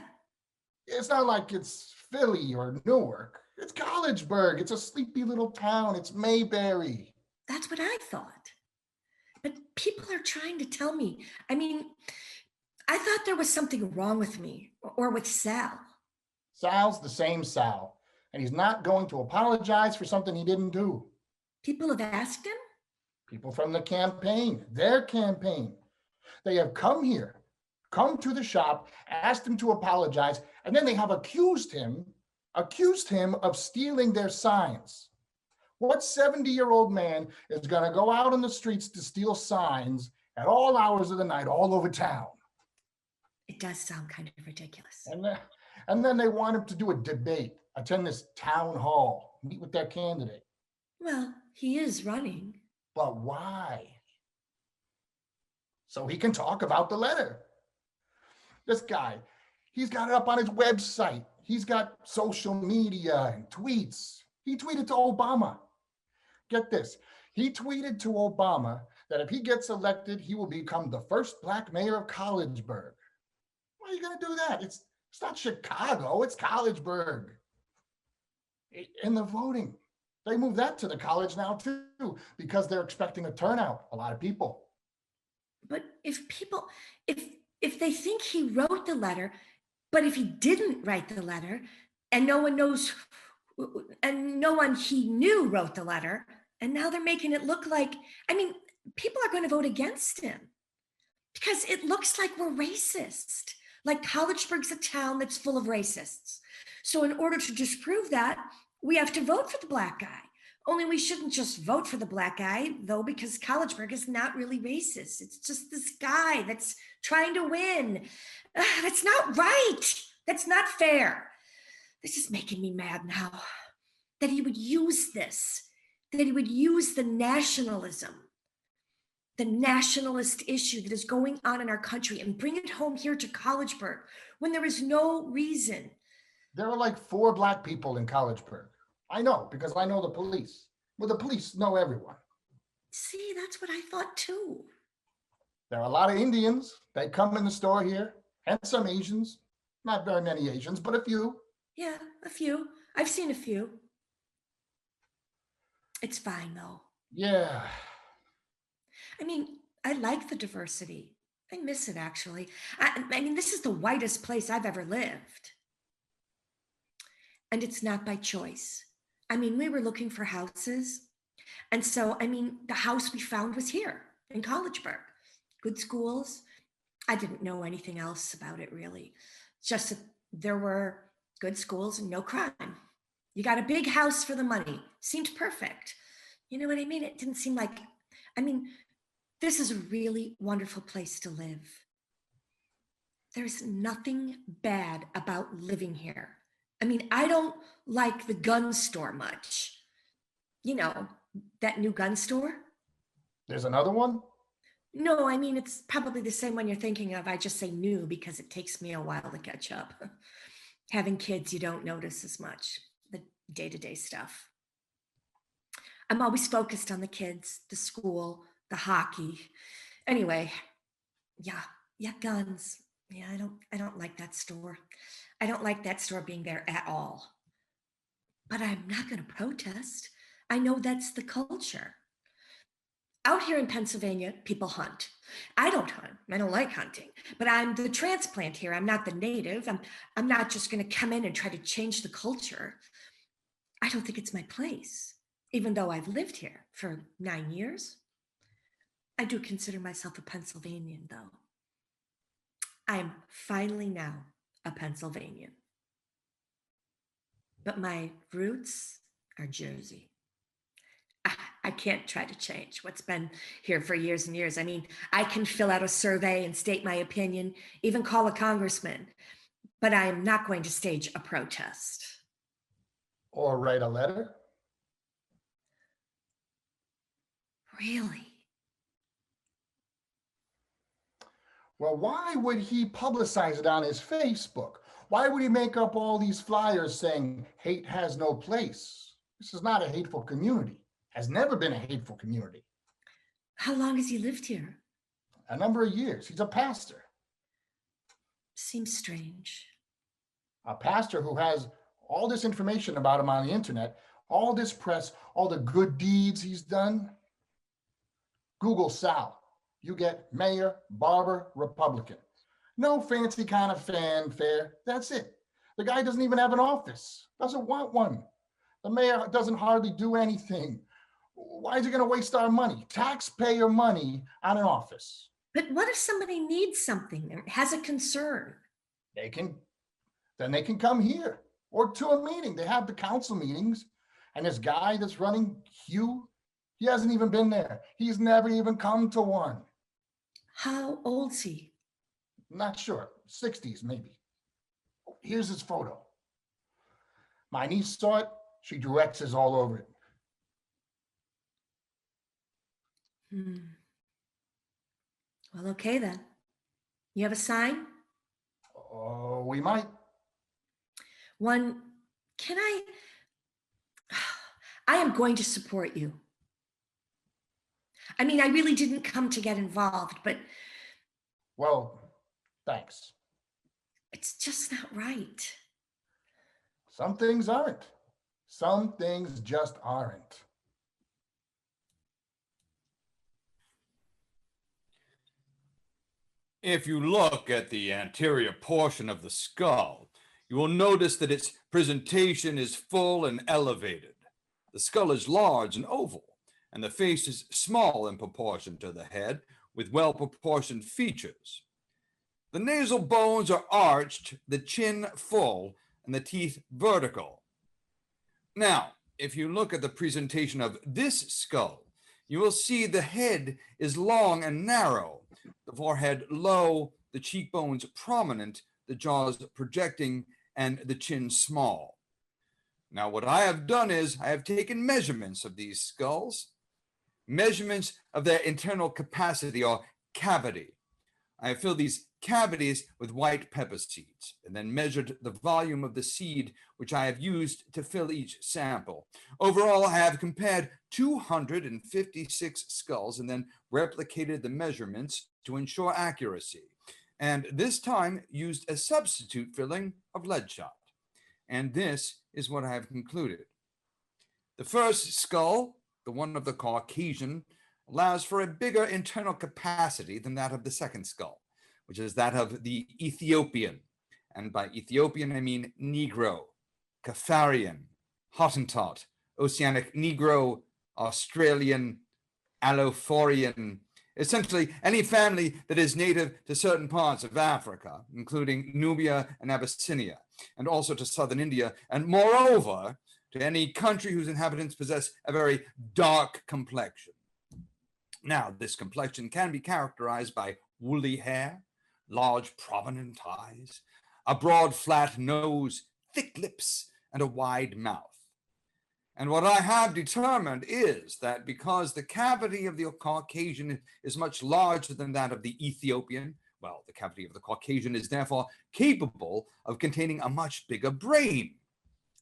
It's not like it's Philly or Newark. It's Collegeburg. It's a sleepy little town. It's Mayberry. That's what I thought. But people are trying to tell me. I mean, I thought there was something wrong with me or with Sal. Sal's the same Sal, and he's not going to apologize for something he didn't do. People have asked him? People from the campaign, their campaign. They have come here, come to the shop, asked him to apologize, and then they have accused him of stealing their signs. What 70-year-old man is going to go out on the streets to steal signs at all hours of the night all over town? It does sound kind of ridiculous. And then they want him to do a debate, attend this town hall, meet with their candidate. Well, he is running. But why? So he can talk about the letter. This guy, he's got it up on his website. He's got social media and tweets. He tweeted to Obama. Get this. He tweeted to Obama that if he gets elected, he will become the first Black mayor of Collegeburg. Why are you going to do that? It's not Chicago, it's Collegeburg. In the voting, they moved that to the college now too, because they're expecting a turnout, a lot of people. But if they think he wrote the letter, but if he didn't write the letter, and no one knows, and no one he knew wrote the letter, and now they're making it look like, I mean, people are going to vote against him because it looks like we're racist. Like Collegeburg's a town that's full of racists. So in order to disprove that, we have to vote for the Black guy. Only we shouldn't just vote for the Black guy, though, because Collegeburg is not really racist. It's just this guy that's trying to win. That's not right. That's not fair. This is making me mad now. That he would use this, that he would use the nationalism, the nationalist issue that is going on in our country and bring it home here to Collegeburg when there is no reason. There are like 4 Black people in Collegeburg. I know, because I know the police. Well, the police know everyone. See, that's what I thought too. There are a lot of Indians. They come in the store here, and some Asians. Not very many Asians, but a few. Yeah, a few. I've seen a few. It's fine though. Yeah. I mean, I like the diversity. I miss it actually. I mean, this is the whitest place I've ever lived. And it's not by choice. I mean, we were looking for houses. And so, I mean, the house we found was here in Collegeburg. Good schools. I didn't know anything else about it really. Just that there were good schools and no crime. You got a big house for the money. Seemed perfect. You know what I mean? It didn't seem like, I mean, this is a really wonderful place to live. There's nothing bad about living here. I mean, I don't like the gun store much. You know, that new gun store? There's another one? No, I mean, it's probably the same one you're thinking of. I just say new because it takes me a while to catch up. Having kids, you don't notice as much, the day-to-day stuff. I'm always focused on the kids, the school, the hockey. Anyway, yeah, guns. Yeah, I don't like that store. I don't like that store being there at all. But I'm not going to protest. I know that's the culture. Out here in Pennsylvania, people hunt. I don't hunt. I don't like hunting. But I'm the transplant here. I'm not the native. I'm not just going to come in and try to change the culture. I don't think it's my place, even though I've lived here for 9 years. I do consider myself a Pennsylvanian, though. I am finally now a Pennsylvanian. But my roots are Jersey. I can't try to change what's been here for years and years. I mean, I can fill out a survey and state my opinion, even call a congressman, but I am not going to stage a protest. Or write a letter? Really? Well, why would he publicize it on his Facebook? Why would he make up all these flyers saying hate has no place? This is not a hateful community. Has never been a hateful community. How long has he lived here? a number of years. He's a pastor. Seems strange. A pastor who has all this information about him on the internet, all this press, all the good deeds he's done. Google Sal. You get mayor, barber, Republican. No fancy kind of fanfare. That's it. The guy doesn't even have an office. Doesn't want one. The mayor doesn't hardly do anything. Why is he going to waste our money, taxpayer money, on an office? But what if somebody needs something or has a concern? They can come here or to a meeting. They have the council meetings, and this guy that's running, Hugh, he hasn't even been there. He's never even come to one. How old's he? Not sure, 60s maybe. Here's his photo. My niece saw it. She drew X's all over it. Well, okay then. You have a sign? Oh, we might. One, I am going to support you. I mean, I really didn't come to get involved, but. Well, thanks. It's just not right. Some things aren't. Some things just aren't. If you look at the anterior portion of the skull, you will notice that its presentation is full and elevated. The skull is large and oval, and the face is small in proportion to the head, with well-proportioned features. The nasal bones are arched, the chin full, and the teeth vertical. Now, if you look at the presentation of this skull, you will see the head is long and narrow, the forehead low, the cheekbones prominent, the jaws projecting, and the chin small. Now, what I have done is I have taken measurements of these skulls, measurements of their internal capacity or cavity. I have filled these cavities with white pepper seeds and then measured the volume of the seed which I have used to fill each sample. Overall, I have compared 256 skulls and then replicated the measurements to ensure accuracy, and this time used a substitute filling of lead shot. And this is what I have concluded. The first skull, the one of the Caucasian, allows for a bigger internal capacity than that of the second skull, which is that of the Ethiopian. And by Ethiopian, I mean Negro, Caffarian, Hottentot, Oceanic Negro, Australian, Allophorian, essentially any family that is native to certain parts of Africa, including Nubia and Abyssinia, and also to southern India, and moreover, to any country whose inhabitants possess a very dark complexion. Now, this complexion can be characterized by woolly hair, large prominent eyes, a broad flat nose, thick lips, and a wide mouth. And what I have determined is that because the cavity of the Caucasian is much larger than that of the Ethiopian, well, the cavity of the Caucasian is therefore capable of containing a much bigger brain.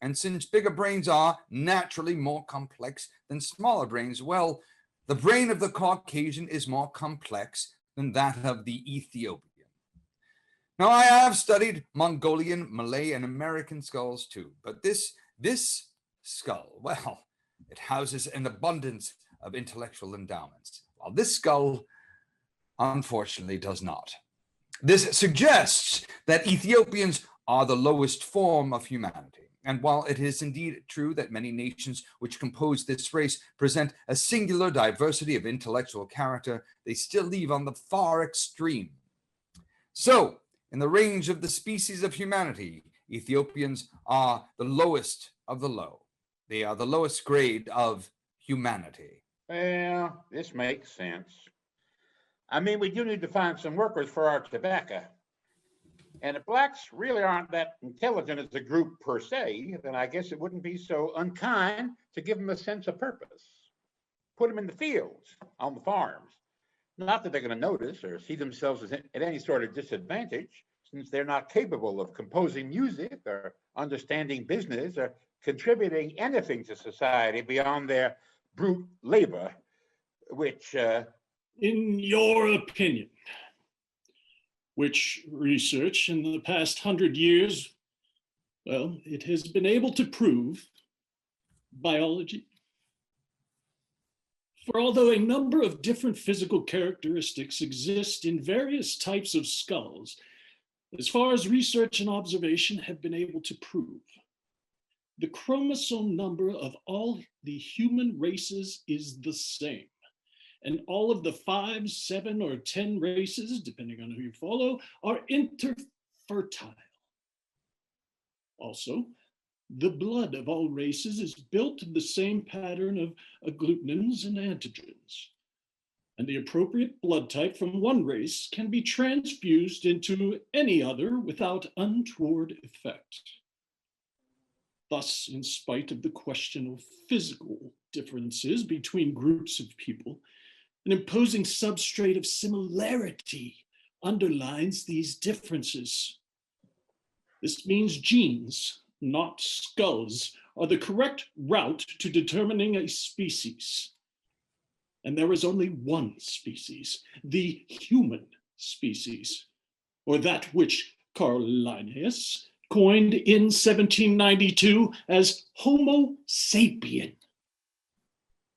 And since bigger brains are naturally more complex than smaller brains, well, the brain of the Caucasian is more complex than that of the Ethiopian. Now, I have studied Mongolian, Malay, and American skulls too, but this skull, well, it houses an abundance of intellectual endowments, while this skull, unfortunately, does not. This suggests that Ethiopians are the lowest form of humanity. And while it is indeed true that many nations which compose this race present a singular diversity of intellectual character, they still leave on the far extreme. So, in the range of the species of humanity, Ethiopians are the lowest of the low. They are the lowest grade of humanity. Well, this makes sense. I mean, we do need to find some workers for our tobacco. And if blacks really aren't that intelligent as a group per se, then I guess it wouldn't be so unkind to give them a sense of purpose. Put them in the fields, on the farms. Not that they're going to notice or see themselves as at any sort of disadvantage, since they're not capable of composing music or understanding business or contributing anything to society beyond their brute labor, which In your opinion, which research in the past 100 years, well, it has been able to prove biology. For although a number of different physical characteristics exist in various types of skulls, as far as research and observation have been able to prove, the chromosome number of all the human races is the same. And all of the 5, 7, or 10 races, depending on who you follow, are interfertile. Also, the blood of all races is built in the same pattern of agglutinins and antigens. And the appropriate blood type from one race can be transfused into any other without untoward effect. Thus, in spite of the question of physical differences between groups of people, an imposing substrate of similarity underlines these differences. This means genes, not skulls, are the correct route to determining a species. And there is only one species, the human species, or that which Carl Linnaeus coined in 1792 as Homo sapien.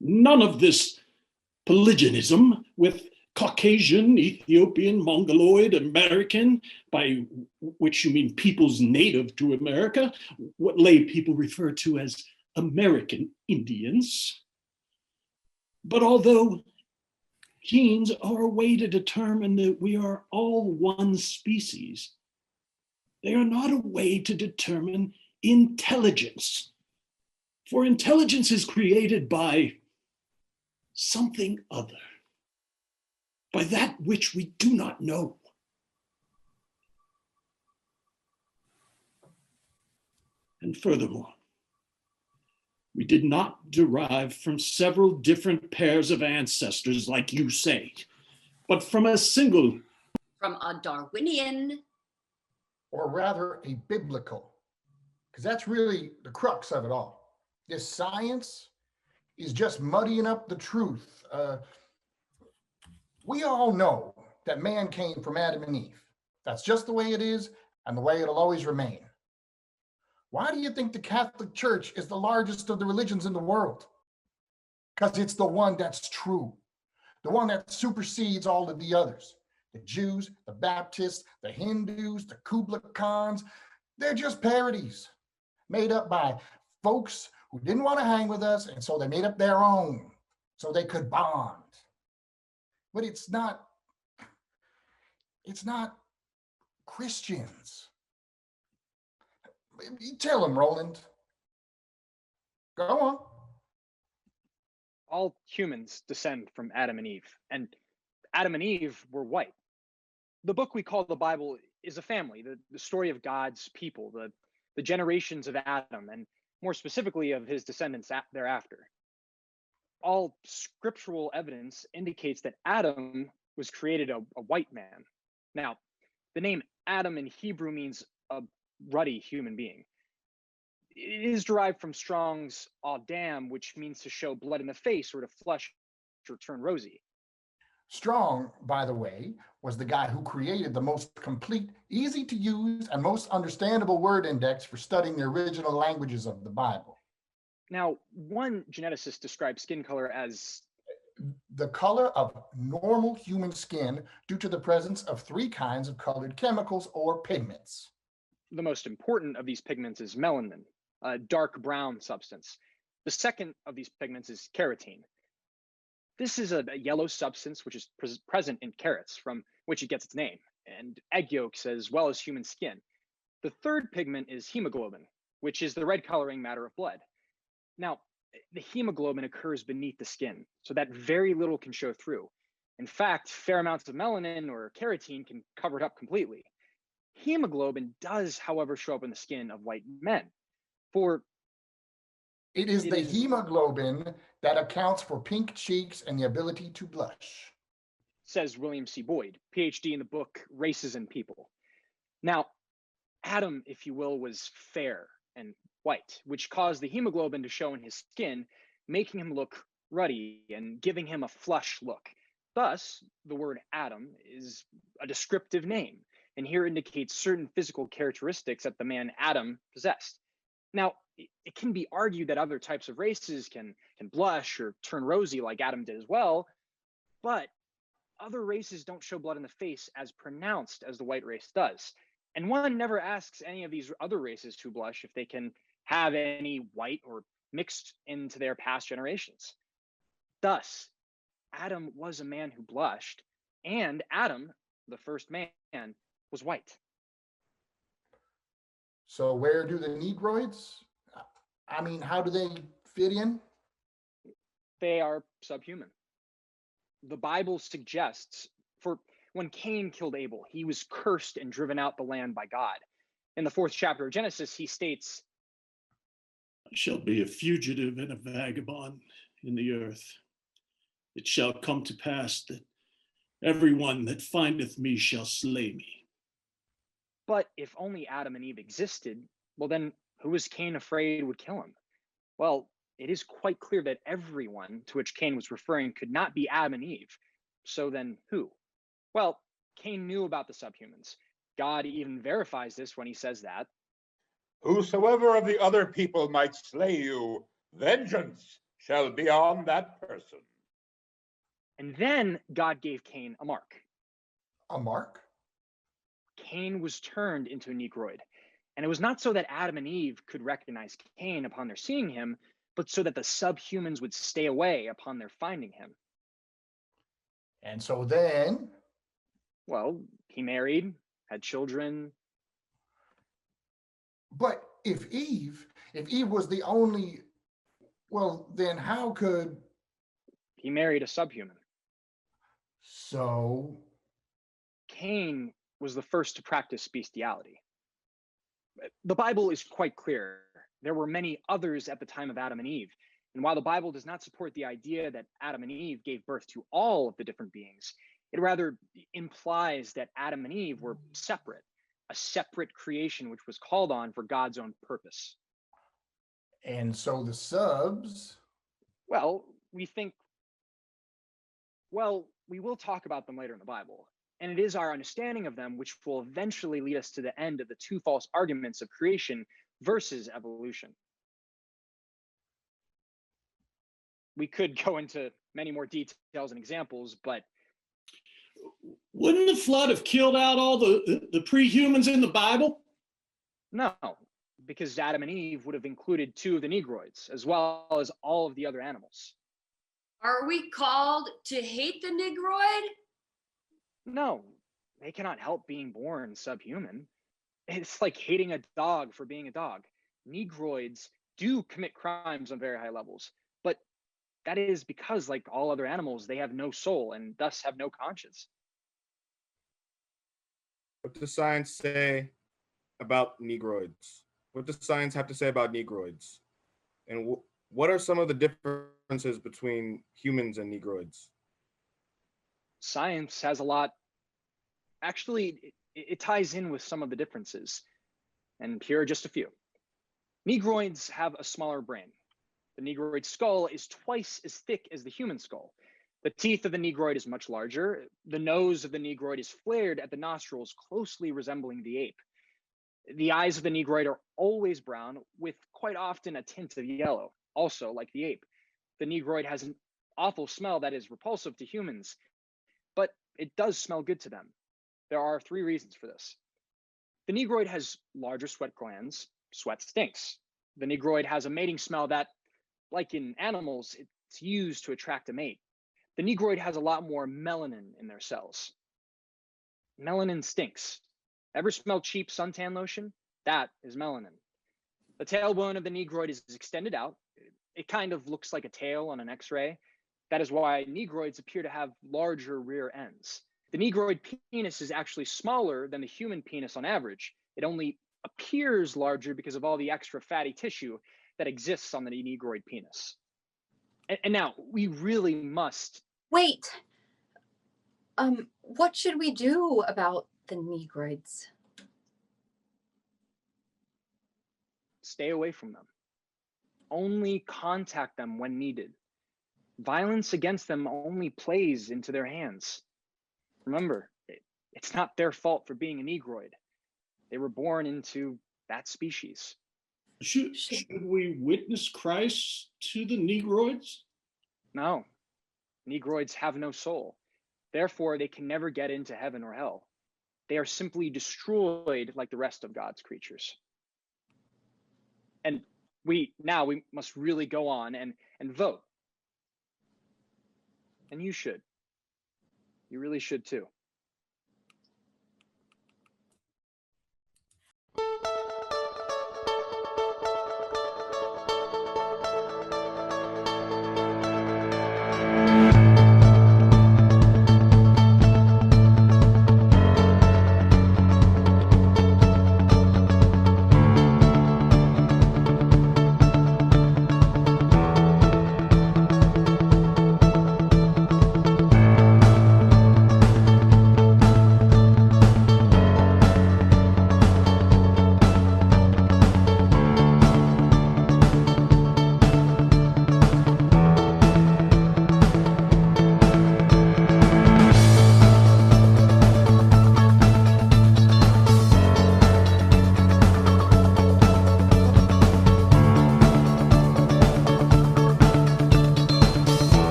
None of this polygenism with Caucasian, Ethiopian, Mongoloid, American, by which you mean peoples native to America, what lay people refer to as American Indians. But although genes are a way to determine that we are all one species, they are not a way to determine intelligence. For intelligence is created by something other, by that which we do not know. And furthermore, we did not derive from several different pairs of ancestors, like you say, but from a single. From a Darwinian. Or rather a biblical, because that's really the crux of it all. This science is just muddying up the truth. We all know that man came from Adam and Eve. That's just the way it is and the way it'll always remain. Why do you think the Catholic Church is the largest of the religions in the world? Because it's the one that's true, the one that supersedes all of the others. The Jews, the Baptists, the Hindus, the Kubla Khans, they're just parodies made up by folks who didn't want to hang with us, and so they made up their own so they could bond. But it's not Christians. Tell them, Roland. Go on. All humans descend from Adam and Eve, and Adam and Eve were white. The book we call the Bible is a family, the story of God's people, the generations of Adam, and more specifically of his descendants thereafter. All scriptural evidence indicates that Adam was created a white man. Now, the name Adam in Hebrew means a ruddy human being. It is derived from Strong's Adam, which means to show blood in the face or to flush or turn rosy. Strong, by the way, was the guy who created the most complete, easy to use, and most understandable word index for studying the original languages of the Bible. Now, one geneticist describes skin color as the color of normal human skin due to the presence of 3 kinds of colored chemicals or pigments. The most important of these pigments is melanin, a dark brown substance. The second of these pigments is carotene. This is a yellow substance which is present in carrots, from which it gets its name, and egg yolks as well as human skin. The third pigment is hemoglobin, which is the red coloring matter of blood. Now, the hemoglobin occurs beneath the skin, so that very little can show through. In fact, fair amounts of melanin or carotene can cover it up completely. Hemoglobin does, however, show up in the skin of white men. It is the hemoglobin that accounts for pink cheeks and the ability to blush, says William C. Boyd, PhD in the book Races and People. Now, Adam, if you will, was fair and white, which caused the hemoglobin to show in his skin, making him look ruddy and giving him a flush look. Thus, the word Adam is a descriptive name, and here indicates certain physical characteristics that the man Adam possessed. Now, it can be argued that other types of races can blush or turn rosy like Adam did as well, but other races don't show blood in the face as pronounced as the white race does. And one never asks any of these other races who blush if they can have any white or mixed into their past generations. Thus, Adam was a man who blushed, and Adam, the first man, was white. So where do the Negroids, I mean, how do they fit in? They are subhuman. The Bible suggests, for when Cain killed Abel, he was cursed and driven out the land by God. In the 4th chapter of Genesis, he states, I shall be a fugitive and a vagabond in the earth. It shall come to pass that everyone that findeth me shall slay me. But if only Adam and Eve existed, well then, who was Cain afraid would kill him? Well, it is quite clear that everyone to which Cain was referring could not be Adam and Eve. So then who? Well, Cain knew about the subhumans. God even verifies this when he says that, whosoever of the other people might slay you, vengeance shall be on that person. And then God gave Cain a mark. A mark? Cain was turned into a Negroid. And it was not so that Adam and Eve could recognize Cain upon their seeing him, but so that the subhumans would stay away upon their finding him. And so then? Well, he married, had children. But if Eve was the only, well, then how could? He married a subhuman. So? Cain was the first to practice bestiality. The Bible is quite clear. There were many others at the time of Adam and Eve. And while the Bible does not support the idea that Adam and Eve gave birth to all of the different beings, it rather implies that Adam and Eve were separate, a separate creation which was called on for God's own purpose. And so the subs? Well, we will talk about them later in the Bible. And it is our understanding of them which will eventually lead us to the end of the two false arguments of creation versus evolution. We could go into many more details and examples, but wouldn't the flood have killed out all the pre-humans in the Bible? No, because Adam and Eve would have included 2 of the Negroids, as well as all of the other animals. Are we called to hate the Negroid? No, they cannot help being born subhuman. It's like hating a dog for being a dog. Negroids do commit crimes on very high levels, but that is because, like all other animals, they have no soul and thus have no conscience. What does science say about Negroids? What does science have to say about Negroids? And what are some of the differences between humans and Negroids? Science has a lot. Actually, it ties in with some of the differences. And here are just a few. Negroids have a smaller brain. The Negroid skull is twice as thick as the human skull. The teeth of the Negroid is much larger. The nose of the Negroid is flared at the nostrils, closely resembling the ape. The eyes of the Negroid are always brown, with quite often a tint of yellow, also like the ape. The Negroid has an awful smell that is repulsive to humans, but it does smell good to them. There are 3 reasons for this. The Negroid has larger sweat glands. Sweat stinks. The Negroid has a mating smell that, like in animals, it's used to attract a mate. The Negroid has a lot more melanin in their cells. Melanin stinks. Ever smell cheap suntan lotion? That is melanin. The tailbone of the Negroid is extended out. It kind of looks like a tail on an X-ray. That is why Negroids appear to have larger rear ends. The Negroid penis is actually smaller than the human penis on average. It only appears larger because of all the extra fatty tissue that exists on the Negroid penis. And now, we really must... Wait. What should we do about the Negroids? Stay away from them. Only contact them when needed. Violence against them only plays into their hands. Remember, it's not their fault for being a Negroid. They were born into that species. Should we witness Christ to the Negroids? No, Negroids have no soul. Therefore, they can never get into heaven or hell. They are simply destroyed like the rest of God's creatures. And we must really go on and vote. And you should. You really should too.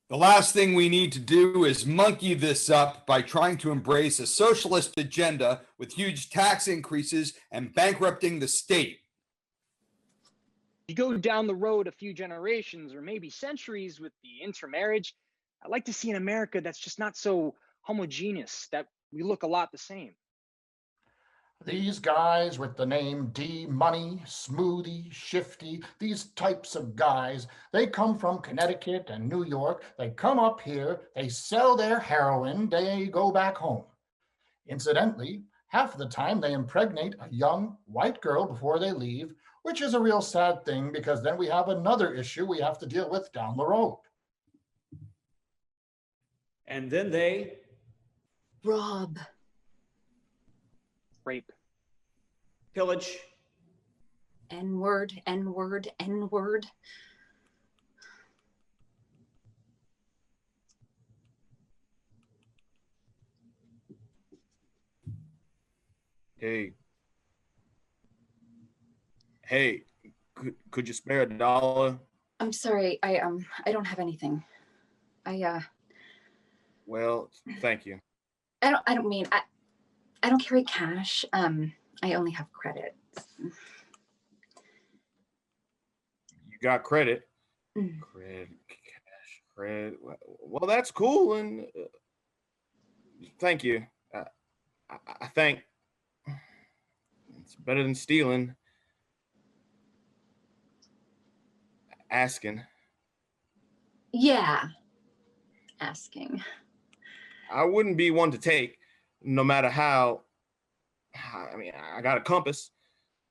The last thing we need to do is monkey this up by trying to embrace a socialist agenda with huge tax increases and bankrupting the state. You go down the road a few generations or maybe centuries with the intermarriage, I'd like to see an America that's just not so homogeneous, that we look a lot the same. These guys with the name D Money, Smoothie, Shifty, these types of guys, they come from Connecticut and New York. They come up here, they sell their heroin, they go back home. Incidentally, half the time they impregnate a young white girl before they leave, which is a real sad thing because then we have another issue we have to deal with down the road. And then they rob, rape, pillage, N-word, N-word, N-word. Hey, could you spare $1? I'm sorry, I don't have anything. Well, thank you. I don't carry cash. I only have credit. You got credit. Credit, cash, credit. Well, that's cool, and thank you. I think it's better than stealing. Asking. Yeah, asking. I wouldn't be one to take, no matter how. I mean, I got a compass,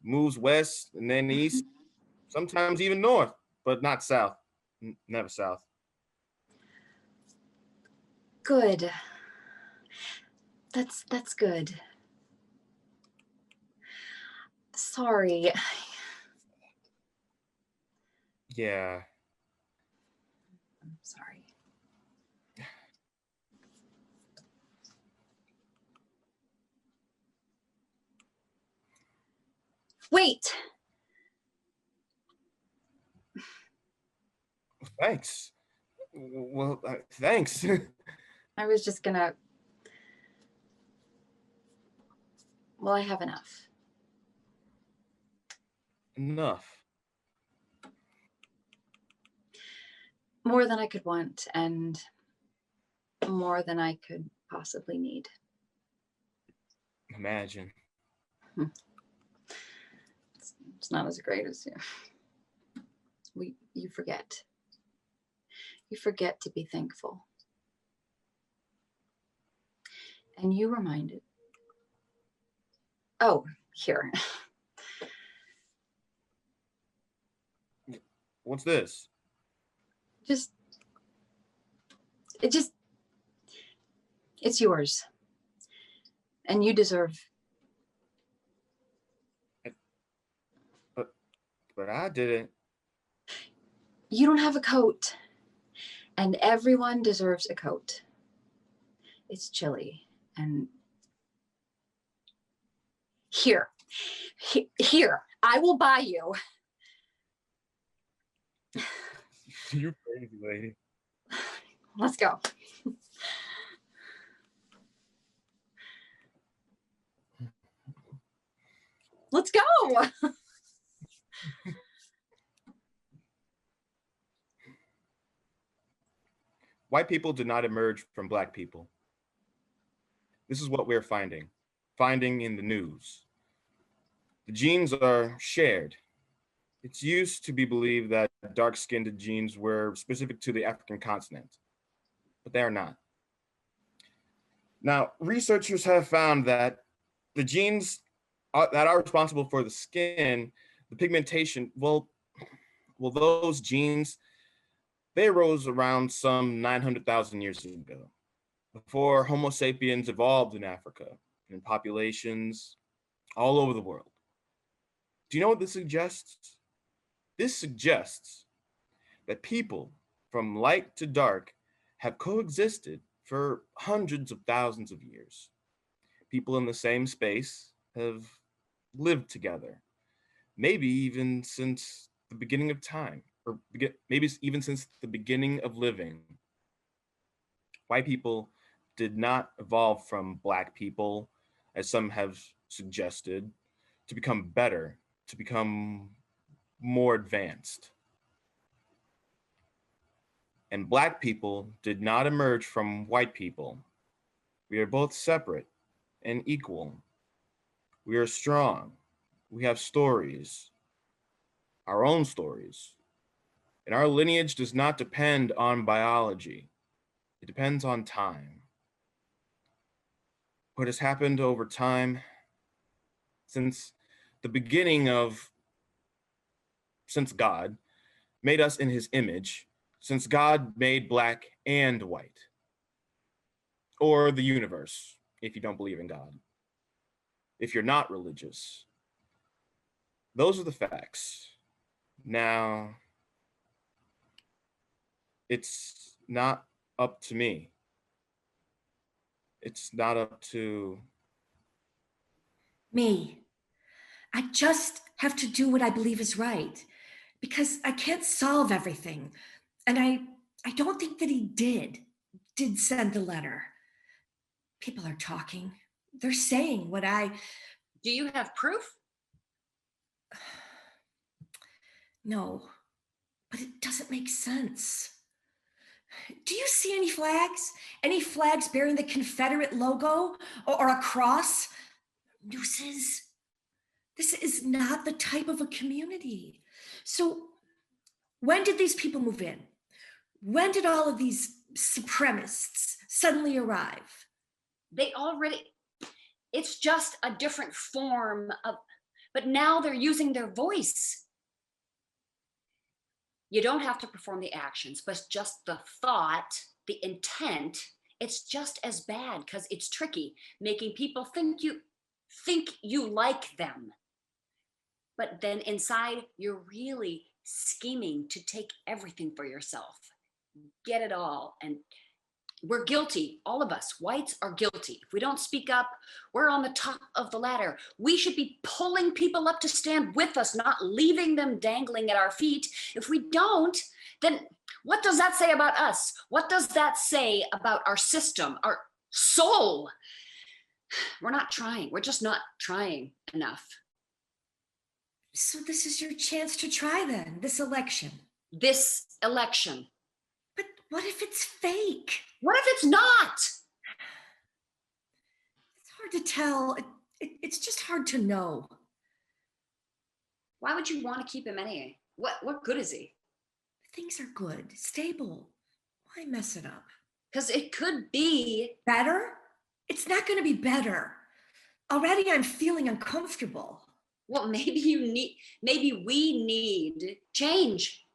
moves west and then east, sometimes even north, but not south. Never south. Good. That's good. Sorry. Yeah. I'm sorry. Wait. Thanks. Well, thanks. I was just gonna. Well, I have enough. Enough. More than I could want, and more than I could possibly need. Imagine. It's not as great as you. You forget. You forget to be thankful. And you reminded. Oh, here. What's this? It's yours. And you deserve. But I didn't. You don't have a coat. And everyone deserves a coat. It's chilly. And here, I will buy you. You're crazy, lady. Let's go. Let's go. White people did not emerge from Black people. This is what we're finding in the news. The genes are shared. It's used to be believed that dark-skinned genes were specific to the African continent, but they are not. Now, researchers have found that the genes that are responsible for the skin, the pigmentation, well, those genes, they arose around some 900,000 years ago, before Homo sapiens evolved in Africa, in populations all over the world. Do you know what this suggests? This suggests that people from light to dark have coexisted for hundreds of thousands of years. People in the same space have lived together, maybe even since the beginning of time, or maybe even since the beginning of living. White people did not evolve from Black people, as some have suggested, to become better, to become more advanced. And Black people did not emerge from white people. We are both separate and equal. We are strong. We have stories, our own stories. And our lineage does not depend on biology. It depends on time. What has happened over time since the beginning of, since God made us in his image, since God made Black and white, or the universe, if you don't believe in God, if you're not religious. Those are the facts. Now, it's not up to me. It's not up to me. I just have to do what I believe is right, because I can't solve everything. And I don't think that he did send the letter. People are talking. They're saying what I... Do you have proof? No, but it doesn't make sense. Do you see any flags? Any flags bearing the Confederate logo or a cross? Nooses? This is not the type of a community. So when did these people move in? When did all of these supremacists suddenly arrive? They already, it's just a different form of, but now they're using their voice. You don't have to perform the actions, but just the thought, the intent, it's just as bad because it's tricky, making people think you like them. But then inside, you're really scheming to take everything for yourself. Get it all and We're guilty, all of us. Whites are guilty. If we don't speak up, we're on the top of the ladder. We should be pulling people up to stand with us, not leaving them dangling at our feet. If we don't, then what does that say about us? What does that say about our system, our soul? We're not trying. We're just not trying enough. So this is your chance to try then, this election. This election. But what if it's fake? What if it's not? It's hard to tell. It's just hard to know. Why would you want to keep him anyway? What good is he? Things are good, stable. Why mess it up? Because it could be better. It's not going to be better. Already I'm feeling uncomfortable. Well, maybe we need change.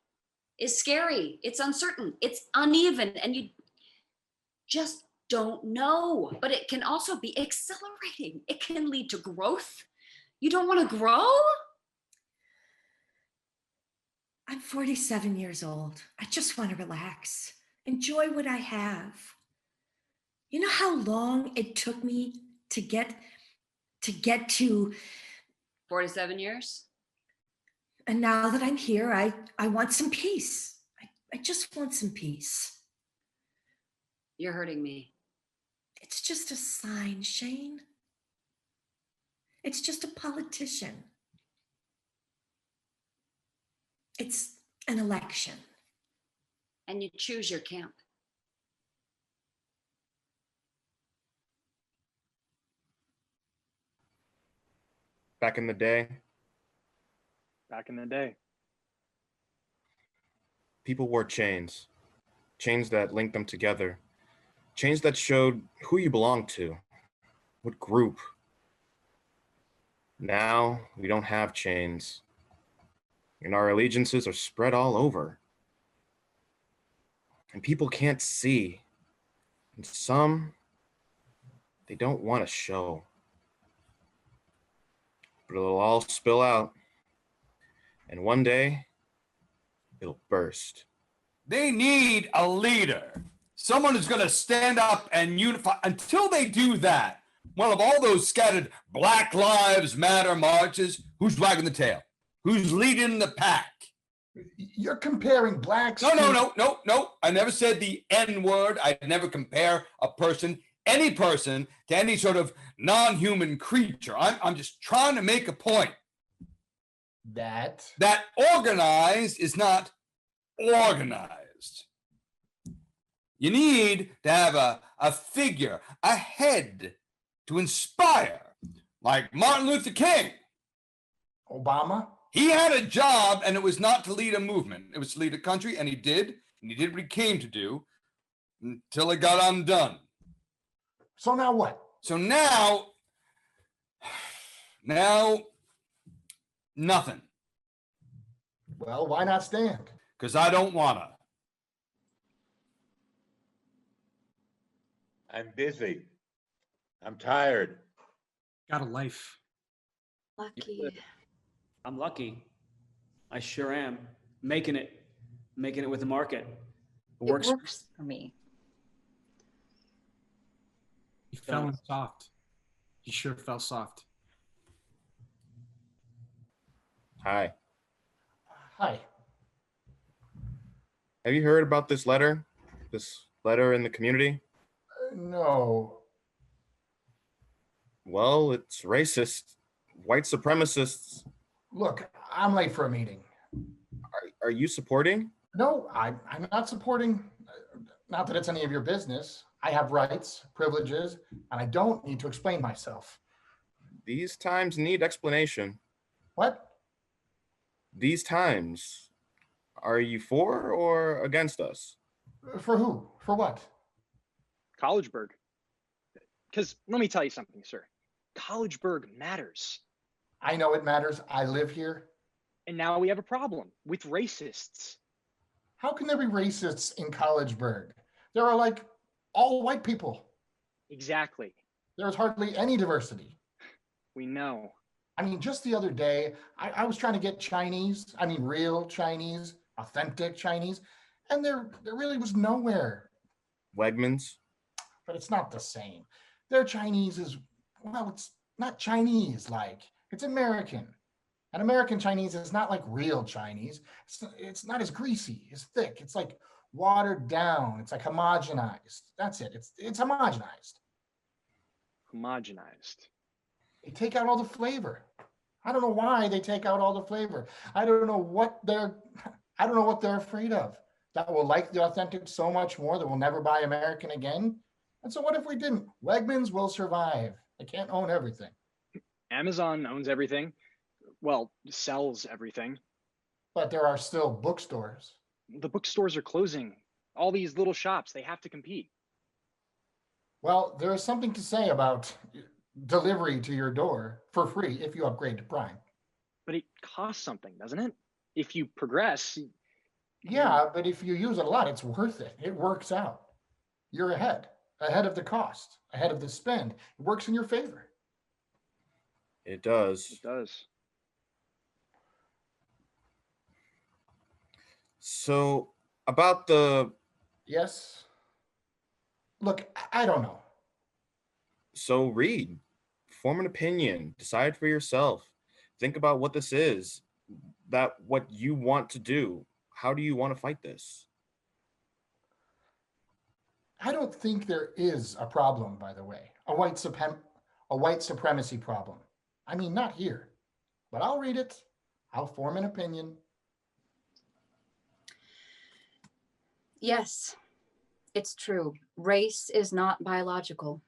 It's scary. It's uncertain. It's uneven. And you just don't know. But it can also be exhilarating. It can lead to growth. You don't want to grow? I'm 47 years old. I just want to relax. Enjoy what I have. You know how long it took me to get to 47 years? And now that I'm here, I want some peace. I just want some peace. You're hurting me. It's just a sign, Shane. It's just a politician. It's an election. And you choose your camp. Back in the day, people wore chains. Chains that linked them together. Chains that showed who you belonged to, what group. Now, we don't have chains. And our allegiances are spread all over. And people can't see. And some, they don't want to show. But it'll all spill out. And one day, it'll burst. They need a leader. Someone who's going to stand up and unify. Until they do that, one of all those scattered Black Lives Matter marches, who's wagging the tail? Who's leading the pack? You're comparing blacks. No. I never said the N word. I never compare a person, any person, to any sort of non-human creature. I'm just trying to make a point. That organized is not organized. You need to have a figure, a head to inspire, like Martin Luther King. Obama? He had a job, and it was not to lead a movement. It was to lead a country, and he did what he came to do until it got undone. So now what? So now, nothing. Well, why not stand? Because I don't wanna. I'm busy. I'm tired. Got a life. Lucky. I'm lucky. I sure am. Making it with the market. It works for me. He fell in soft. He sure fell soft. Hi. Hi. Have you heard about this letter? This letter in the community? No. Well, it's racist. White supremacists. Look, I'm late for a meeting. Are you supporting? No, I'm not supporting. Not that it's any of your business. I have rights, privileges, and I don't need to explain myself. These times need explanation. What? These times. Are you for or against us? For who? For what? Collegeburg. Because let me tell you something, sir. Collegeburg matters. I know it matters. I live here. And now we have a problem with racists. How can there be racists in Collegeburg? There are like all white people. Exactly. There's hardly any diversity. We know. I mean, just the other day, I was trying to get Chinese. I mean, real Chinese, authentic Chinese. And there really was nowhere. Wegmans? But it's not the same. Their Chinese is, well, it's not Chinese like, it's American. And American Chinese is not like real Chinese. It's not as greasy, as thick. It's like watered down. It's like homogenized. That's it. It's homogenized. Homogenized. They take out all the flavor. I don't know why they take out all the flavor. I don't know what they're afraid of. That will like the authentic so much more that we'll never buy American again. And so what if we didn't? Wegmans will survive. They can't own everything. Amazon owns everything. Well, sells everything. But there are still bookstores. The bookstores are closing. All these little shops, they have to compete. Well, there is something to say about delivery to your door for free if you upgrade to Prime. But it costs something, doesn't it? If you progress. Yeah, but if you use it a lot, it's worth it. It works out. You're ahead of the cost, ahead of the spend. It works in your favor. It does. It does. So about the... Yes. Look, I don't know. So read, form an opinion, decide for yourself. Think about what this is, what you want to do. How do you want to fight this? I don't think there is a problem, by the way, a white supremacy problem. I mean, not here, but I'll read it. I'll form an opinion. Yes, it's true. Race is not biological.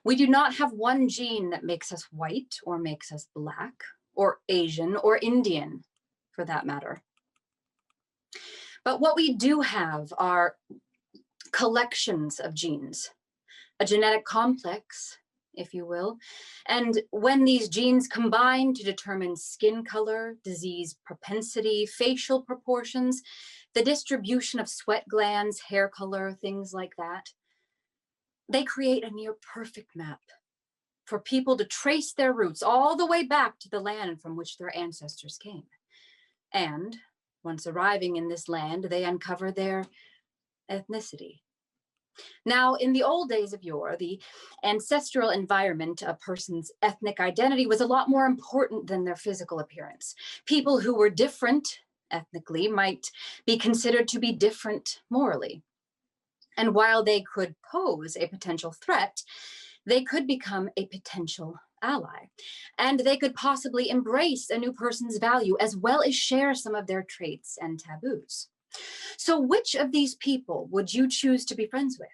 We do not have one gene that makes us white or makes us black or Asian or Indian, for that matter. But what we do have are collections of genes, a genetic complex, if you will. And when these genes combine to determine skin color, disease propensity, facial proportions, the distribution of sweat glands, hair color, things like that, they create a near perfect map for people to trace their roots all the way back to the land from which their ancestors came. And once arriving in this land, they uncover their ethnicity. Now, in the old days of yore, the ancestral environment, a person's ethnic identity, was a lot more important than their physical appearance. People who were different ethnically might be considered to be different morally. And while they could pose a potential threat, they could become a potential ally. And they could possibly embrace a new person's value as well as share some of their traits and taboos. So which of these people would you choose to be friends with?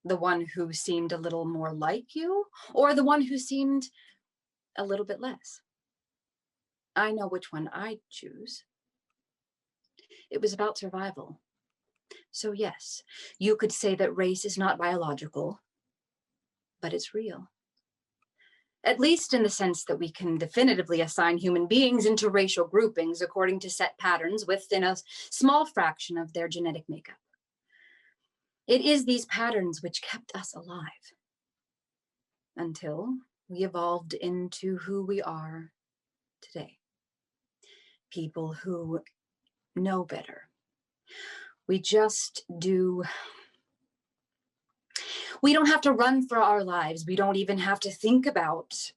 The one who seemed a little more like you, or the one who seemed a little bit less? I know which one I'd choose. It was about survival. So yes, you could say that race is not biological, but it's real. At least in the sense that we can definitively assign human beings into racial groupings according to set patterns within a small fraction of their genetic makeup. It is these patterns which kept us alive until we evolved into who we are today. People who know better. We just do. We don't have to run for our lives. We don't even have to think about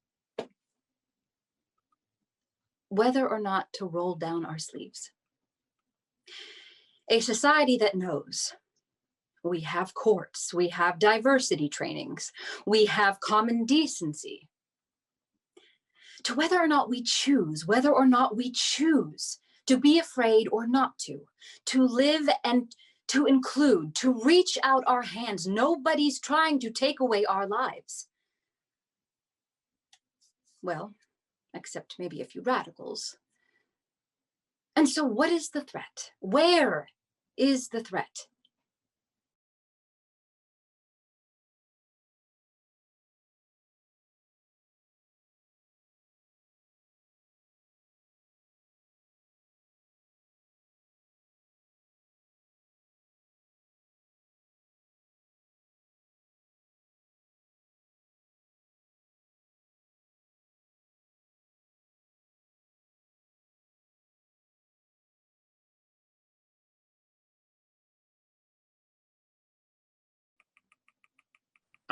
whether or not to roll down our sleeves. A society that knows. We have courts, we have diversity trainings, we have common decency. To whether or not we choose to be afraid or not to live and to include, to reach out our hands. Nobody's trying to take away our lives. Well, except maybe a few radicals. And so what is the threat? Where is the threat?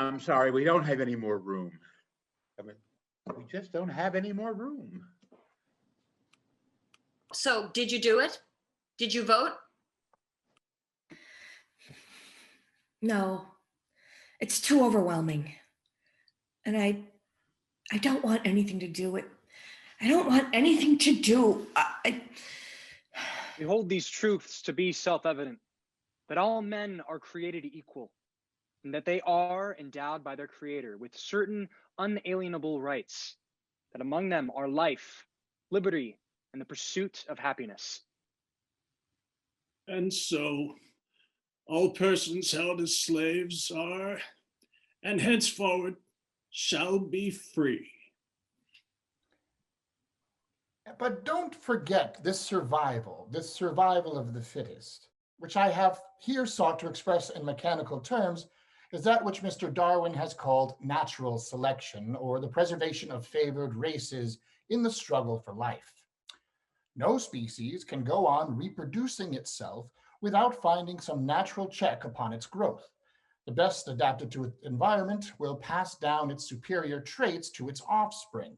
I'm sorry, we don't have any more room. I mean, we just don't have any more room. So did you do it? Did you vote? No, it's too overwhelming. And I don't want anything to do with, I don't want anything to do. We hold these truths to be self-evident, that all men are created equal, and that they are endowed by their creator with certain unalienable rights, that among them are life, liberty, and the pursuit of happiness. And so, all persons held as slaves are, and henceforward, shall be free. But don't forget this survival of the fittest, which I have here sought to express in mechanical terms, is that which Mr. Darwin has called natural selection, or the preservation of favored races in the struggle for life. No species can go on reproducing itself without finding some natural check upon its growth. The best adapted to its environment will pass down its superior traits to its offspring.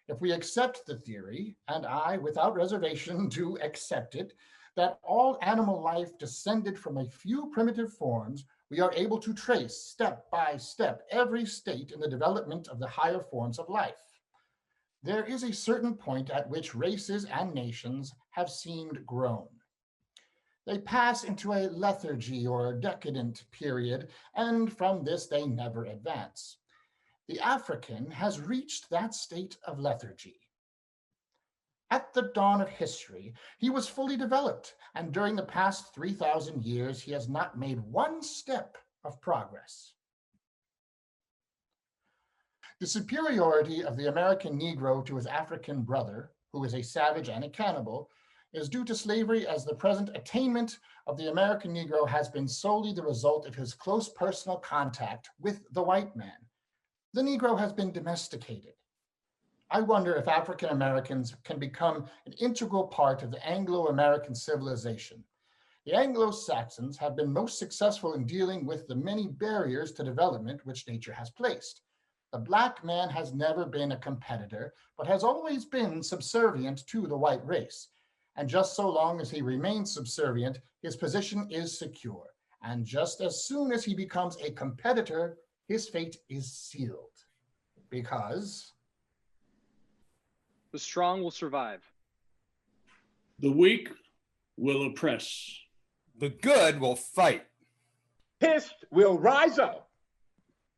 If we accept the theory, and I, without reservation, do accept it, that all animal life descended from a few primitive forms, we are able to trace step by step every state in the development of the higher forms of life. There is a certain point at which races and nations have seemed grown. They pass into a lethargy or decadent period, and from this they never advance. The African has reached that state of lethargy. At the dawn of history, he was fully developed, and during the past 3,000 years, he has not made one step of progress. The superiority of the American Negro to his African brother, who is a savage and a cannibal, is due to slavery, as the present attainment of the American Negro has been solely the result of his close personal contact with the white man. The Negro has been domesticated. I wonder if African Americans can become an integral part of the Anglo-American civilization. The Anglo-Saxons have been most successful in dealing with the many barriers to development which nature has placed. The Black man has never been a competitor, but has always been subservient to the white race. And just so long as he remains subservient, his position is secure. And just as soon as he becomes a competitor, his fate is sealed. Because the strong will survive. The weak will oppress. The good will fight. Pissed will rise up.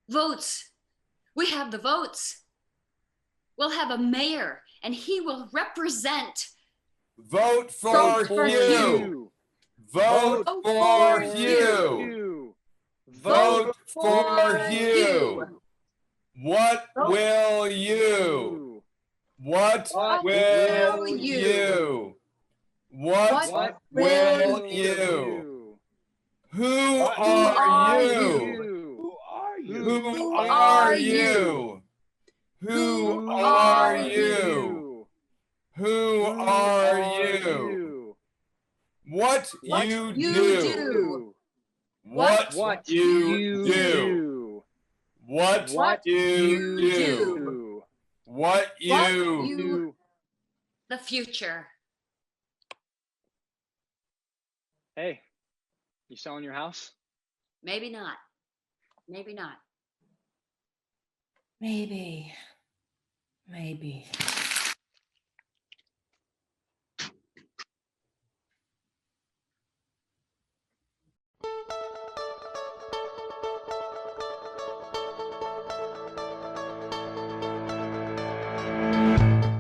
Votes. We have the votes. We'll have a mayor, and he will represent. Vote for you. Vote for you. Vote for you. What will you? What will you? What will you? Who are you? Who are you? Who are you? Who are you? What you do? What you do? What you do? What you? The future. Hey, you selling your house? Maybe not. Maybe not. Maybe.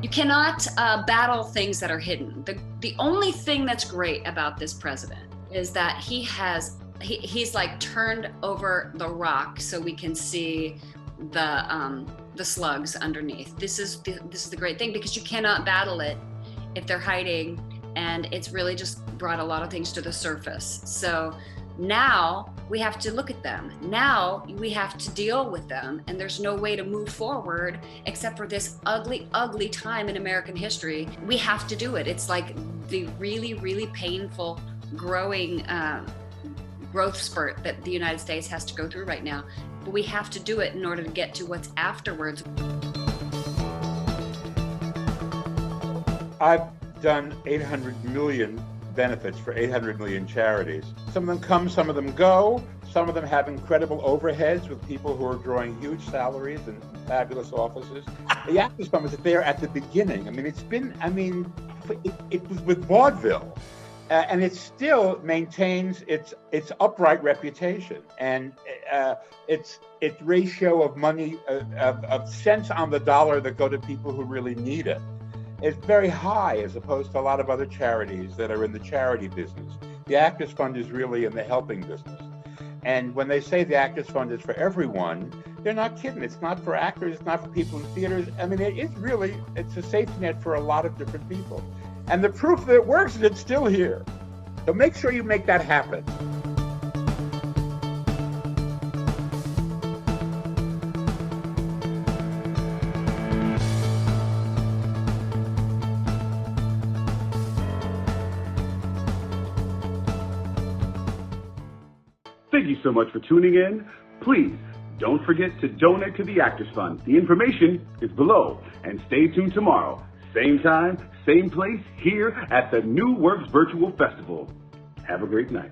You cannot battle things that are hidden. The only thing that's great about this president is that he's like turned over the rock so we can see the slugs underneath. This is the great thing, because you cannot battle it if they're hiding, and it's really just brought a lot of things to the surface. So now we have to look at them. Now we have to deal with them, and there's no way to move forward except for this ugly, ugly time in American history. We have to do it. It's like the really, really painful growing growth spurt that the United States has to go through right now. But we have to do it in order to get to what's afterwards. I've done 800 million benefits for 800 million charities. Some of them come, some of them go. Some of them have incredible overheads with people who are drawing huge salaries and fabulous offices. The Actors Fund was there at the beginning. I mean, it was with vaudeville. And it still maintains its upright reputation and its ratio of money, of cents on the dollar that go to people who really need it. It's very high as opposed to a lot of other charities that are in the charity business. The Actors Fund is really in the helping business. And when they say the Actors Fund is for everyone, they're not kidding. It's not for actors, it's not for people in theaters. I mean, it's a safety net for a lot of different people. And the proof that it works is it's still here. So make sure you make that happen. Thank you so much for tuning in. Please don't forget to donate to the Actors Fund. The information is below. And stay tuned tomorrow. Same time, same place, here at the New Works Virtual Festival. Have a great night.